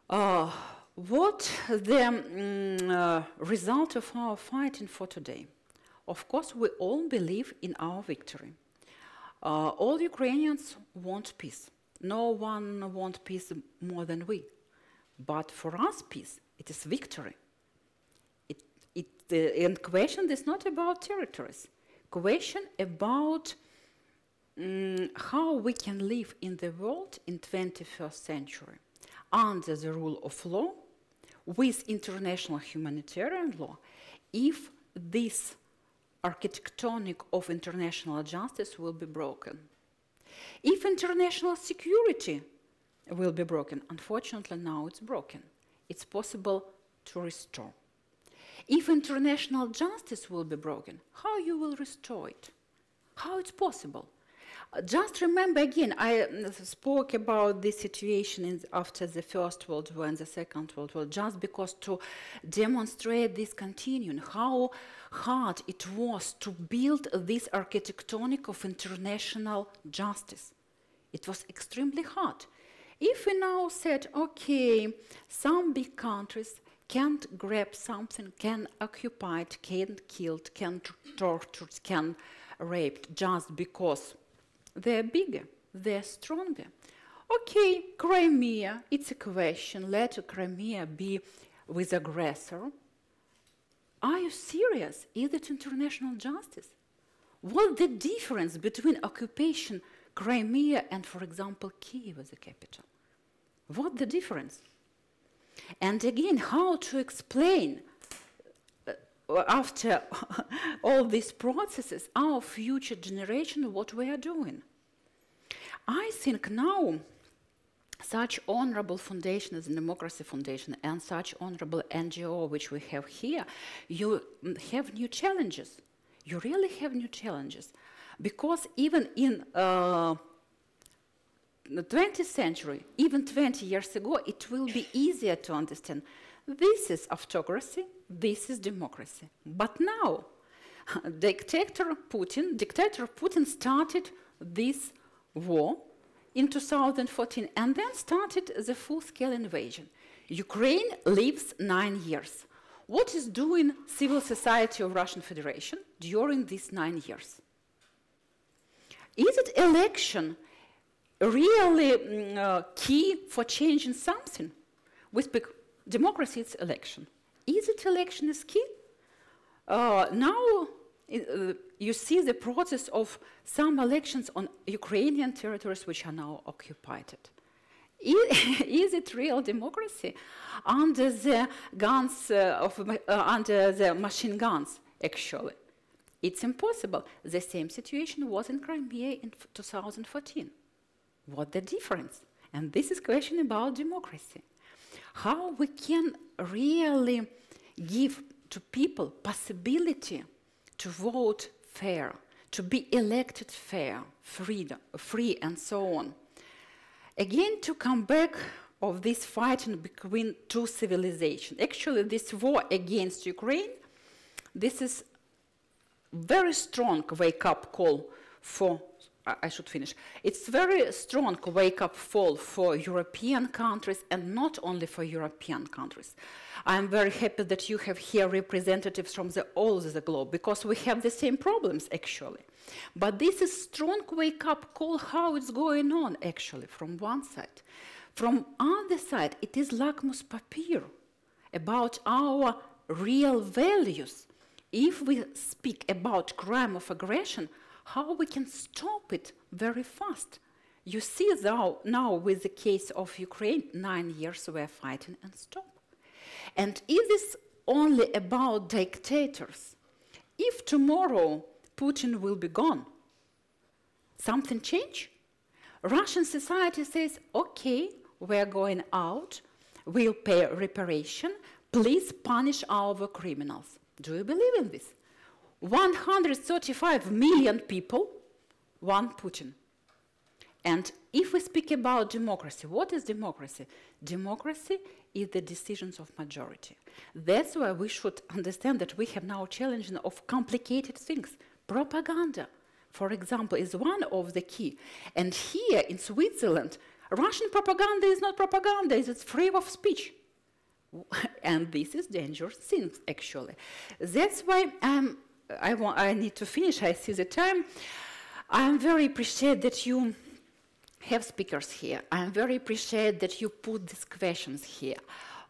What the result of our fighting for today? Of course, we all believe in our victory. All Ukrainians want peace. No one wants peace more than we. But for us, peace, it is victory. The question is not about territories. Question about how we can live in the world in 21st century under the rule of law with international humanitarian law if this architectonic of international justice will be broken. If international security will be broken, unfortunately now it's broken. It's possible to restore. If international justice will be broken, how you will restore it? How it's possible? Just remember again, I spoke about this situation after the First World War and the Second World War, just because to demonstrate this continuum, how hard it was to build this architectonic of international justice. It was extremely hard. If we now said, okay, some big countries can't grab something, can occupy it, can kill it, can torture it, can rape just because they're bigger, they're stronger. Okay, Crimea, it's a question, let Crimea be with aggressor. Are you serious? Is it international justice? What's the difference between occupation Crimea and, for example, Kyiv as a capital? What's the difference? And again, how to explain, after all these processes, our future generation, what we are doing? I think now such honorable foundation as the Democracy Foundation and such honorable NGO which we have here, you have new challenges. You really have new challenges. Because even in the 20th century, even 20 years ago, it will be easier to understand. This is autocracy, this is democracy. But now, dictator Putin started this war in 2014 and then started the full-scale invasion. Ukraine lives 9 years. What is doing civil society of Russian Federation during these 9 years? Is it election really key for changing something? We speak democracy, it's election. Is it election is key? Now you see the process of some elections on Ukrainian territories which are now occupied. Is it real democracy under the guns under the machine guns? Actually, it's impossible. The same situation was in Crimea in 2014. What the difference? And this is a question about democracy. How we can really give to people possibility to vote fair, to be elected fair, free, and so on. Again, to come back of this fighting between two civilizations. Actually, this war against Ukraine, this is very strong wake-up call for, I should finish. It's very strong wake-up call for European countries and not only for European countries. I'm very happy that you have here representatives from all over the globe because we have the same problems actually. But this is strong wake-up call how it's going on actually from one side. From other side, it is lakmus papier about our real values. If we speak about crime of aggression, how we can stop it very fast. You see now with the case of Ukraine, 9 years we're fighting and stop. And is this only about dictators? If tomorrow Putin will be gone, something change? Russian society says, okay, we're going out, we'll pay reparation, please punish our criminals. Do you believe in this? 135 million people, one Putin. And if we speak about democracy, what is democracy? Democracy is the decisions of majority. That's why we should understand that we have now challenges of complicated things. Propaganda, for example, is one of the key. And here in Switzerland, Russian propaganda is not propaganda, it's freedom of speech. And this is dangerous thing, actually. That's why I need to finish, I see the time. I'm very appreciated that you have speakers here. I'm very appreciated that you put these questions here.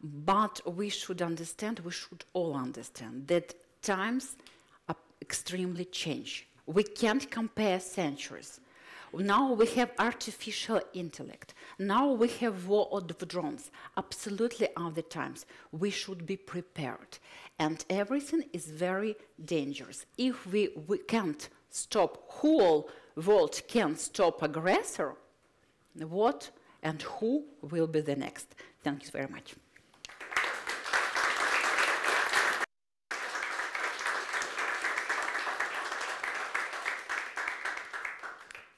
But we should understand, we should all understand that times are extremely changed. We can't compare centuries. Now we have artificial intellect. Now we have war of drones. Absolutely other times. We should be prepared. And everything is very dangerous. If we can't stop, whole world can't stop aggressor, what and who will be the next? Thank you very much.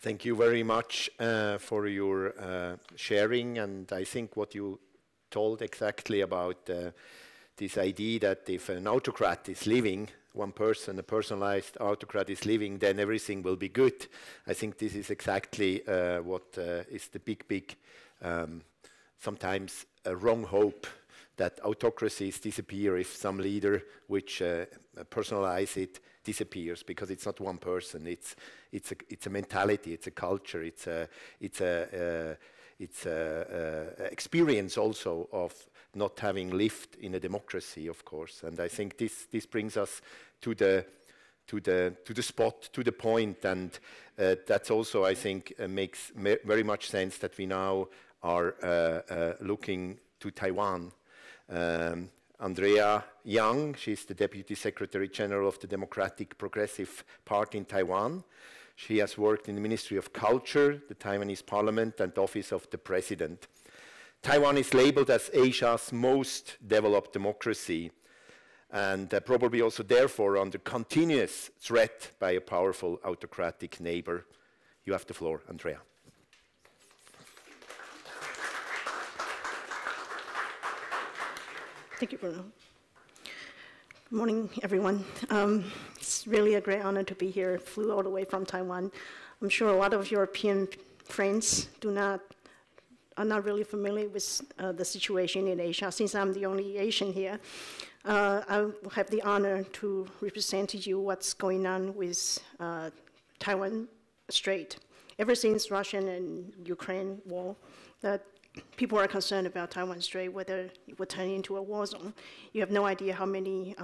Thank you very much for your sharing, and I think what you told exactly about this idea that if an autocrat is living, one person, a personalized autocrat is living, then everything will be good. I think this is exactly what is the big, sometimes a wrong hope that autocracies disappear if some leader which personalize it disappears, because it's not one person. It's a mentality. It's a culture. It's a experience also of not having lived in a democracy, of course. And I think this brings us to to the spot, to the point, and that's also, I think, makes very much sense that we now are looking to Taiwan. Andrea Yang, she's the Deputy Secretary General of the Democratic Progressive Party in Taiwan. She has worked in the Ministry of Culture, the Taiwanese Parliament, and Office of the President. Taiwan is labeled as Asia's most developed democracy, and probably also therefore under continuous threat by a powerful autocratic neighbor. You have the floor, Andrea. Thank you, Bruno. Good morning, everyone. It's really a great honor to be here. Flew all the way from Taiwan. I'm sure a lot of European friends are not really familiar with the situation in Asia. Since I'm the only Asian here, I have the honor to represent to you what's going on with Taiwan Strait. Ever since Russian and Ukraine war, that people are concerned about Taiwan Strait, whether it will turn into a war zone. You have no idea how many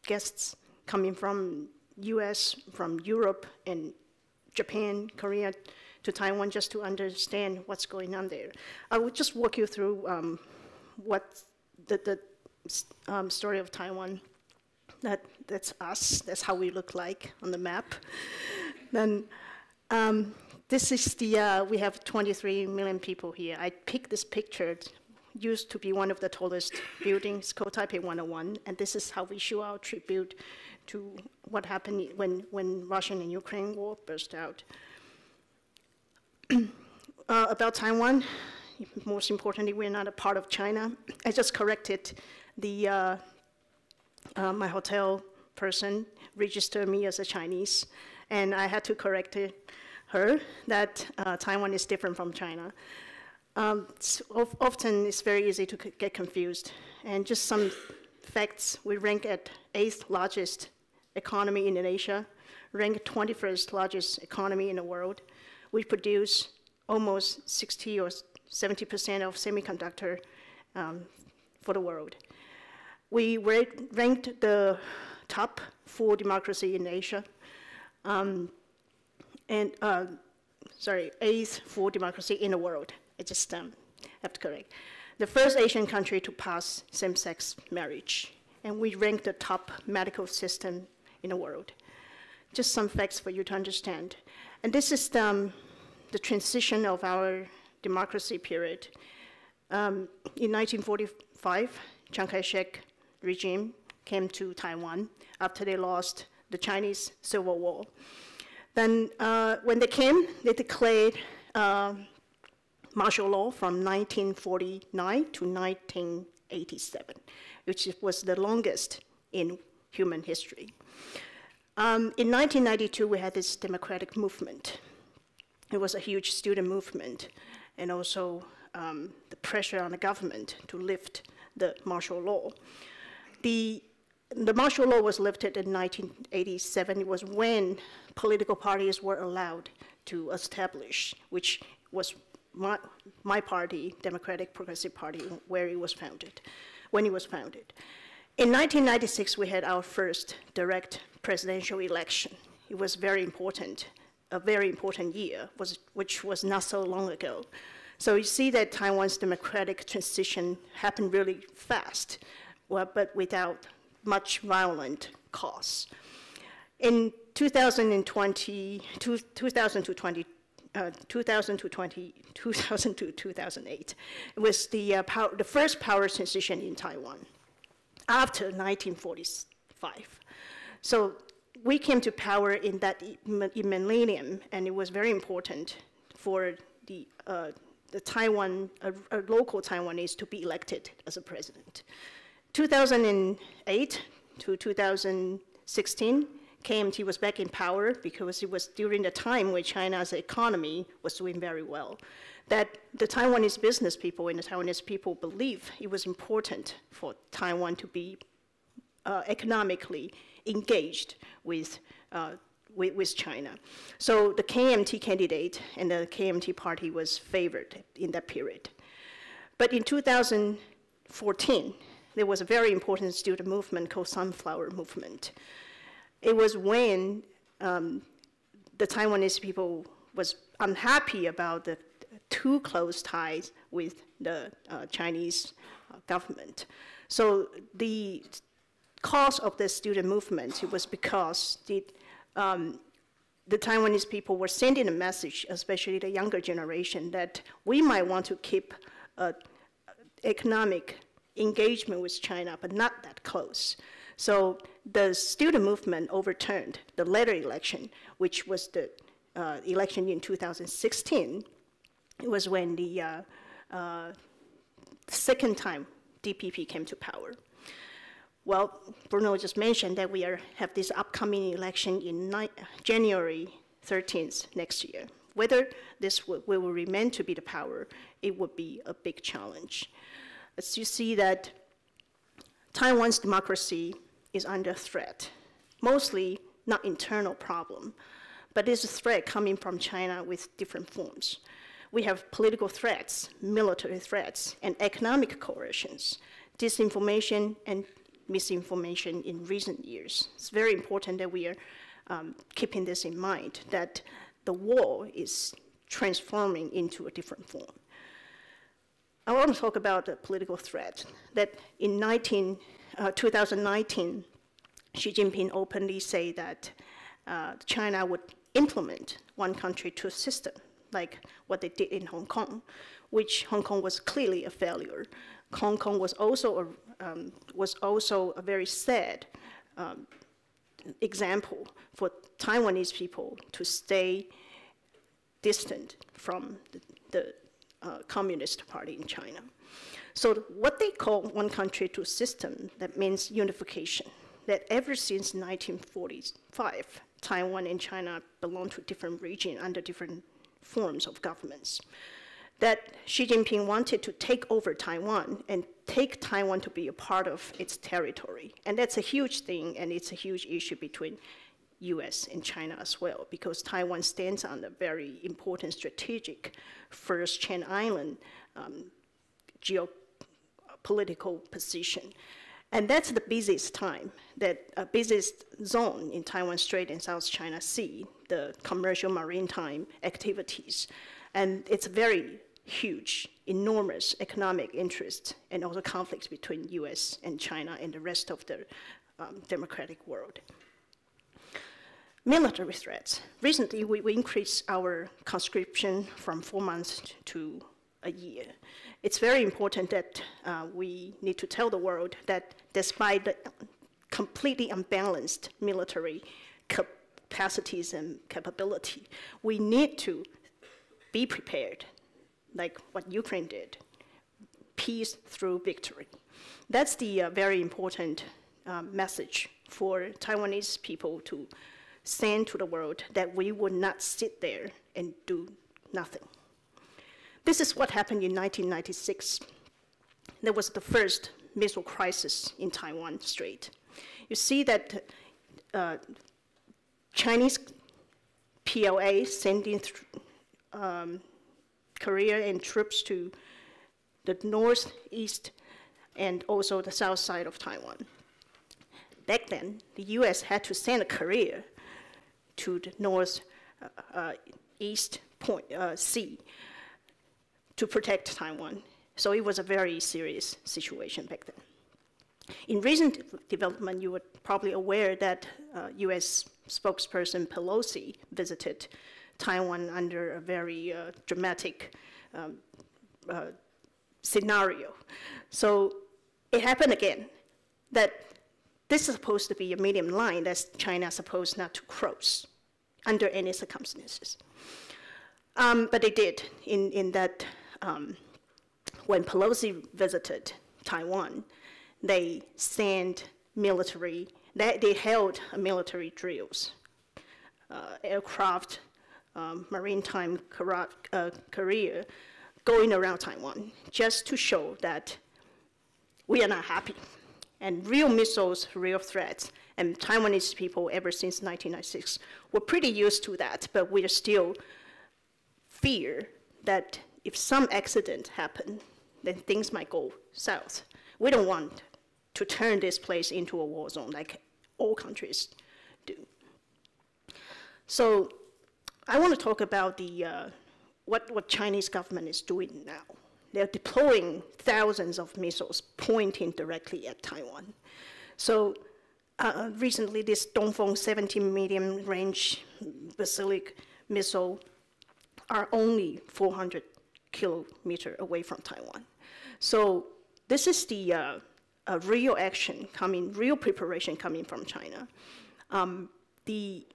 guests coming from US, from Europe, and Japan, Korea, to Taiwan just to understand what's going on there. I will just walk you through what the story of Taiwan. That's us. That's how we look like on the map. Then this is we have 23 million people here. I picked this picture. It used to be one of the tallest buildings, called Taipei 101, and this is how we show our tribute to what happened when Russian and Ukraine war burst out. About Taiwan, most importantly, we're not a part of China. I just corrected my hotel person registered me as a Chinese, and I had to correct her that Taiwan is different from China. Often it's very easy to get confused. And just some facts, we rank at 8th largest economy in Asia, rank 21st largest economy in the world. We produce almost 60 or 70% of semiconductor for the world. We ranked the top 4 democracy in Asia. 8th for democracy in the world. I just have to correct. The first Asian country to pass same-sex marriage, and we ranked the top medical system in the world. Just some facts for you to understand. And this is the transition of our democracy period. In 1945, Chiang Kai-shek regime came to Taiwan after they lost the Chinese Civil War. Then when they came, they declared martial law from 1949 to 1987, which was the longest in human history. In 1992, we had this democratic movement. It was a huge student movement, and also the pressure on the government to lift the martial law. The martial law was lifted in 1987. It was when political parties were allowed to establish, which was my party, Democratic Progressive Party, where it was founded, when it was founded. In 1996, we had our first direct presidential election. It was very important, a very important year, which was not so long ago. So you see that Taiwan's democratic transition happened really fast, but without much violent cause. In 2000 to 2008, it was the first power transition in Taiwan after 1945. So we came to power in that millennium, and it was very important for the local Taiwanese to be elected as a president. 2008 to 2016, KMT was back in power because it was during the time when China's economy was doing very well. That the Taiwanese business people and the Taiwanese people believe it was important for Taiwan to be economically engaged with China. So the KMT candidate and the KMT party was favored in that period. But in 2014, there was a very important student movement called Sunflower Movement. it was when the Taiwanese people was unhappy about the too close ties with the Chinese government. So the cause of the student movement, it was because the Taiwanese people were sending a message, especially the younger generation, that we might want to keep economic engagement with China, but not that close. So the student movement overturned the later election, which was the election in 2016. It was when the second time DPP came to power. Well, Bruno just mentioned that we have this upcoming election in January 13th next year. Whether this will remain to be the power, it would be a big challenge. As you see that Taiwan's democracy is under threat, mostly not internal problem, but there's a threat coming from China with different forms. We have political threats, military threats, and economic coercions, disinformation and misinformation in recent years. It's very important that we are keeping this in mind, that the war is transforming into a different form. I want to talk about the political threat, that in 2019, Xi Jinping openly said that China would implement one country, two systems, like what they did in Hong Kong, which Hong Kong was clearly a failure. Hong Kong was also a very sad example for Taiwanese people to stay distant from the Communist Party in China. So what they call one country, two system, that means unification, that ever since 1945, Taiwan and China belong to different regions under different forms of governments. That Xi Jinping wanted to take over Taiwan and take Taiwan to be a part of its territory. And that's a huge thing, and it's a huge issue between US and China as well, because Taiwan stands on a very important strategic first chain island geopolitical position. And that's the busiest time, that busiest zone in Taiwan Strait and South China Sea, the commercial maritime activities. And it's very huge, enormous economic interest and also conflicts between US and China and the rest of the democratic world. Military threats. Recently, we increased our conscription from 4 months to a year. It's very important that we need to tell the world that despite the completely unbalanced military capacities and capability, we need to be prepared, like what Ukraine did, peace through victory. That's the very important message for Taiwanese people to send to the world, that we would not sit there and do nothing. This is what happened in 1996. There was the first missile crisis in Taiwan Strait. You see that Chinese PLA sending Korea and troops to the northeast and also the south side of Taiwan. Back then, the US had to send a Korea to the northeast sea to protect Taiwan. So it was a very serious situation back then. In recent development, you were probably aware that US spokesperson Pelosi visited Taiwan under a very dramatic scenario. So it happened again, that this is supposed to be a medium line that China is supposed not to cross under any circumstances. But they did in that when Pelosi visited Taiwan, they sent military, they held military drills, aircraft, maritime career going around Taiwan, just to show that we are not happy. And real missiles, real threats, and Taiwanese people ever since 1996 were pretty used to that, but we still fear that if some accident happen, then things might go south. We don't want to turn this place into a war zone like all countries do. So I want to talk about what Chinese government is doing now. They're deploying thousands of missiles pointing directly at Taiwan. So recently, this Dongfeng 17 medium-range ballistic missile are only 400 kilometers away from Taiwan. So this is the real action coming, real preparation coming from China. The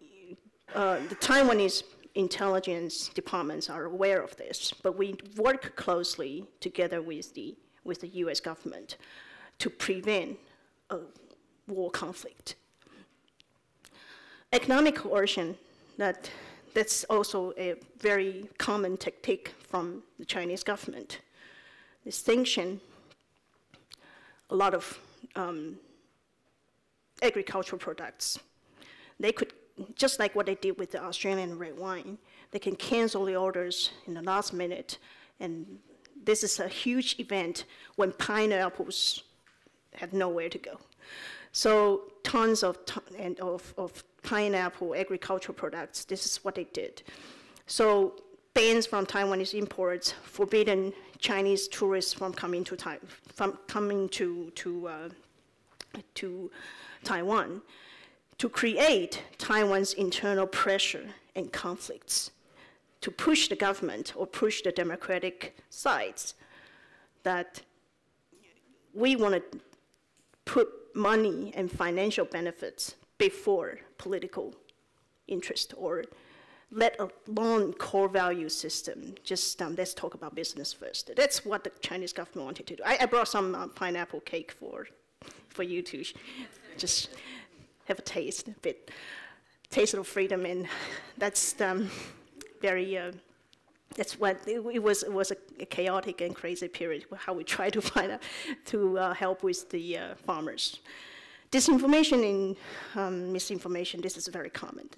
Taiwanese intelligence departments are aware of this, but we work closely together with the US government to prevent a war conflict. Economic coercion, that's also a very common tactic from the Chinese government. They sanction a lot of agricultural products. They could, just like what they did with the Australian red wine, they can cancel the orders in the last minute. And this is a huge event when pineapples had nowhere to go. So tons of pineapple agricultural products, this is what they did. So bans from Taiwanese imports, forbidden Chinese tourists from coming to Taiwan, to create Taiwan's internal pressure and conflicts, to push the government or push the democratic sides that we want to put money and financial benefits before political interest, or let alone core value system. Just let's talk about business first. That's what the Chinese government wanted to do. I brought some pineapple cake for you to just have a taste of freedom, and that's very. That's what it was. It was a chaotic and crazy period. How we try to help with the farmers. Disinformation and misinformation. This is very common.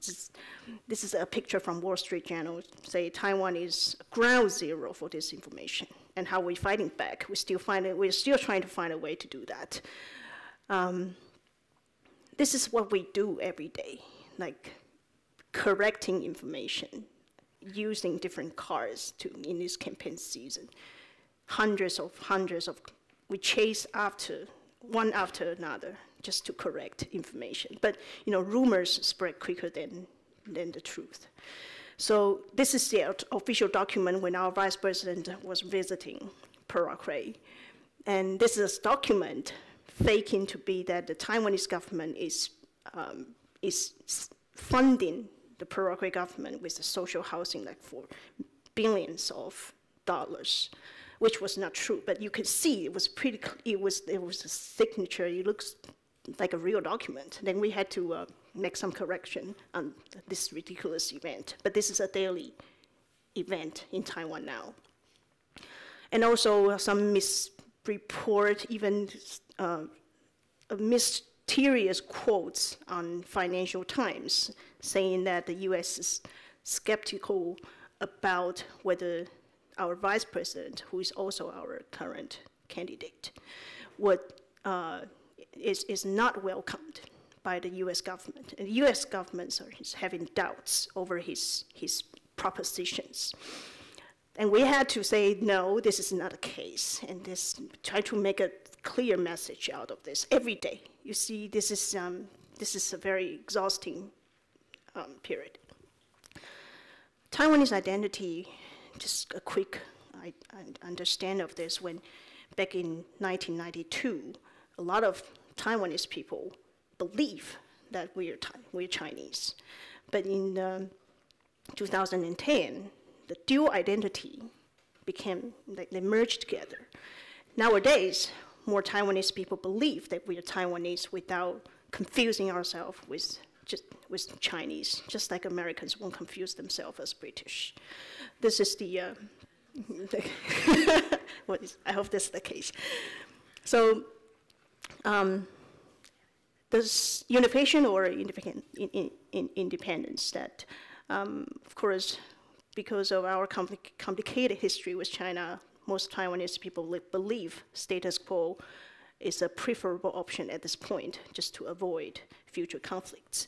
This is a picture from Wall Street Journal. Say Taiwan is ground zero for disinformation, and how we're fighting back. We're still trying to find a way to do that. This is what we do every day, like correcting information, using different cars in this campaign season. Hundreds of, we chase one after another just to correct information. But rumors spread quicker than the truth. So this is the official document when our vice president was visiting Paraguay. And this is a document faking to be that the Taiwanese government is funding the Paraguay government with the social housing, like for billions of dollars, which was not true. But you could see it was pretty. It was a signature. It looks like a real document. Then we had to make some correction on this ridiculous event. But this is a daily event in Taiwan now. And also some misreport, even mysterious quotes on Financial Times saying that the US is skeptical about whether our vice president, who is also our current candidate, is not welcomed by the US government. And the US government is having doubts over his propositions. And we had to say, no, this is not a case, and try to make a clear message out of this every day. You see, this is a very exhausting period. Taiwanese identity, just a quick understand of this, when back in 1992, a lot of Taiwanese people believe that we're Chinese. But in 2010, the dual identity became, they merged together. Nowadays, more Taiwanese people believe that we are Taiwanese without confusing ourselves with Chinese, just like Americans won't confuse themselves as British. This is I hope this is the case. So, this unification or independence that, of course, because of our complicated history with China, most Taiwanese people believe status quo is a preferable option at this point, just to avoid future conflicts.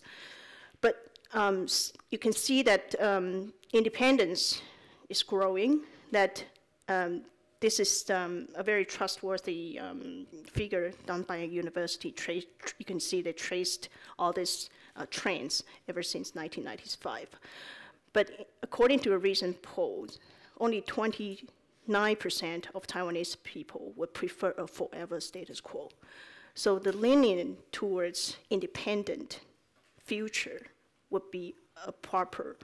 But you can see that independence is growing, that this is a very trustworthy figure done by a university. You can see they traced all these trends ever since 1995. But according to a recent poll, only 29% of Taiwanese people would prefer a forever status quo. So the leaning towards independent future would be a proper,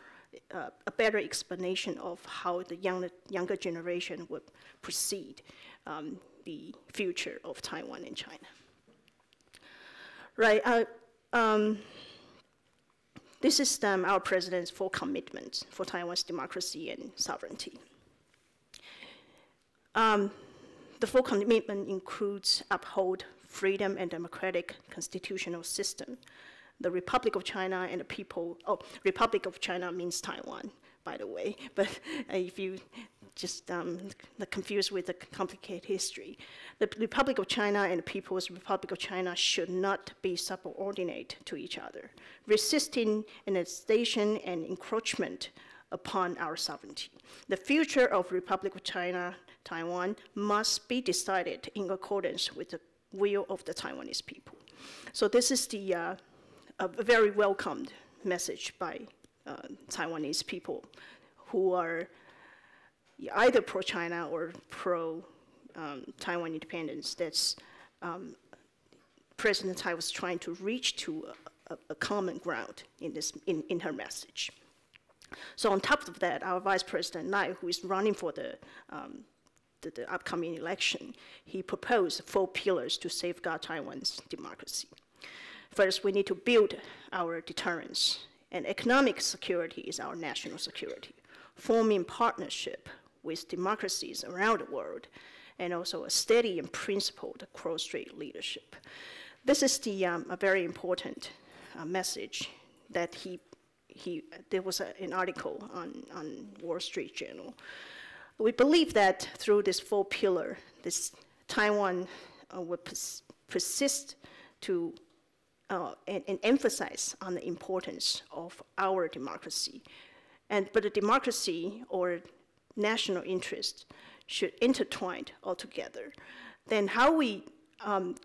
a better explanation of how the younger generation would perceive the future of Taiwan and China. Right. This is our president's full commitment for Taiwan's democracy and sovereignty. The full commitment includes uphold freedom and democratic constitutional system. The Republic of China and the people, Republic of China means Taiwan, by the way, but if you just confused with the complicated history. The Republic of China and the People's Republic of China should not be subordinate to each other, resisting annexation and encroachment upon our sovereignty. The future of Republic of China, Taiwan, must be decided in accordance with the will of the Taiwanese people. So this is the a very welcomed message by Taiwanese people who are either pro-China or pro-Taiwan independence. That's President Tsai was trying to reach to a common ground in her message. So on top of that, our Vice President Lai, who is running for the upcoming election, he proposed 4 pillars to safeguard Taiwan's democracy. First, we need to build our deterrence, and economic security is our national security, forming partnership with democracies around the world, and also a steady and principled cross-strait leadership. This is a very important message that there was an article on Wall Street Journal. We believe that through this 4 pillar, Taiwan will persist to and emphasize on the importance of our democracy. But the democracy or national interest should intertwine altogether. Then how we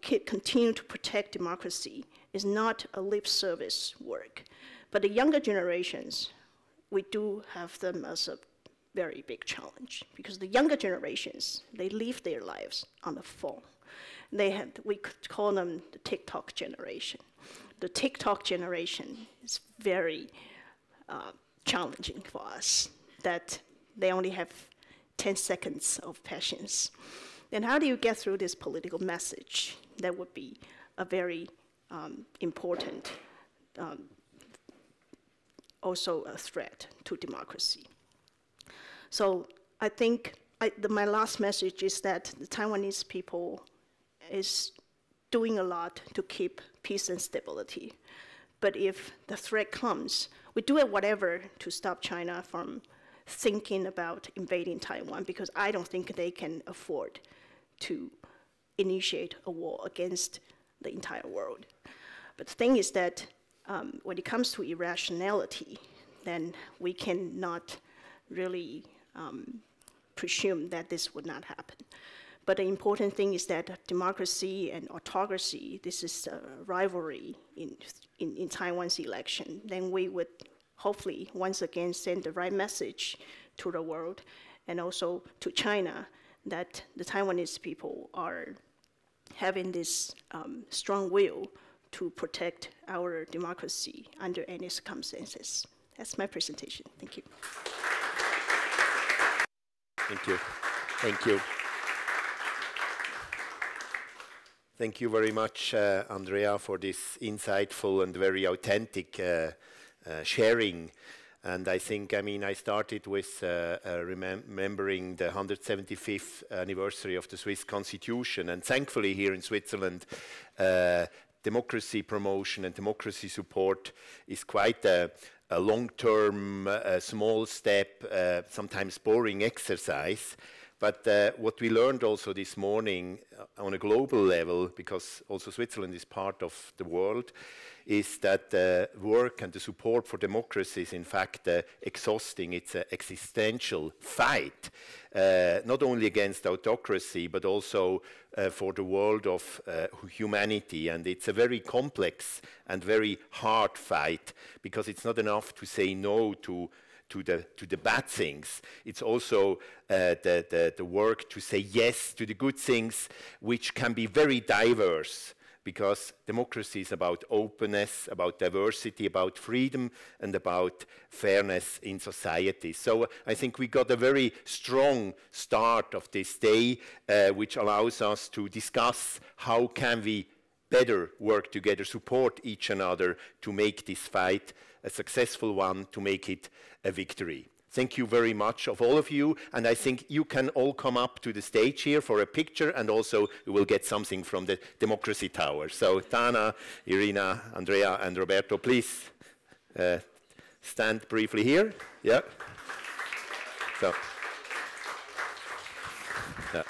continue to protect democracy is not a lip service work. But the younger generations, we do have them as a very big challenge, because the younger generations, they live their lives on the phone. We could call them the TikTok generation. The TikTok generation is very challenging for us, that they only have 10 seconds of patience. Then how do you get through this political message? That would be a very important, also a threat to democracy. So I think my last message is that the Taiwanese people is doing a lot to keep peace and stability. But if the threat comes, we do it whatever to stop China from thinking about invading Taiwan, because I don't think they can afford to initiate a war against the entire world. But the thing is that when it comes to irrationality, then we cannot really presume that this would not happen. But the important thing is that democracy and autocracy, this is a rivalry in Taiwan's election. Then we would hopefully once again send the right message to the world and also to China, that the Taiwanese people are having this strong will to protect our democracy under any circumstances. That's my presentation. Thank you. Thank you. Thank you. Thank you very much, Andrea, for this insightful and very authentic sharing. And I think, I started with remembering the 175th anniversary of the Swiss Constitution. And thankfully, here in Switzerland, democracy promotion and democracy support is quite a long-term, small step, sometimes boring exercise. But what we learned also this morning on a global level, because also Switzerland is part of the world, is that the work and the support for democracy is in fact exhausting. It's an existential fight, not only against autocracy, but also for the world of humanity. And it's a very complex and very hard fight, because it's not enough to say no to the bad things. It's also the work to say yes to the good things, which can be very diverse, because democracy is about openness, about diversity, about freedom, and about fairness in society. So I think we got a very strong start of this day, which allows us to discuss how can we better work together, support each another to make this fight a successful one, to make it a victory. Thank you very much of all of you, and I think you can all come up to the stage here for a picture, and also you will get something from the Democracy Tower. So Tana, Iryna, Andrea, and Roberto, please stand briefly here. Yeah. So. Yeah.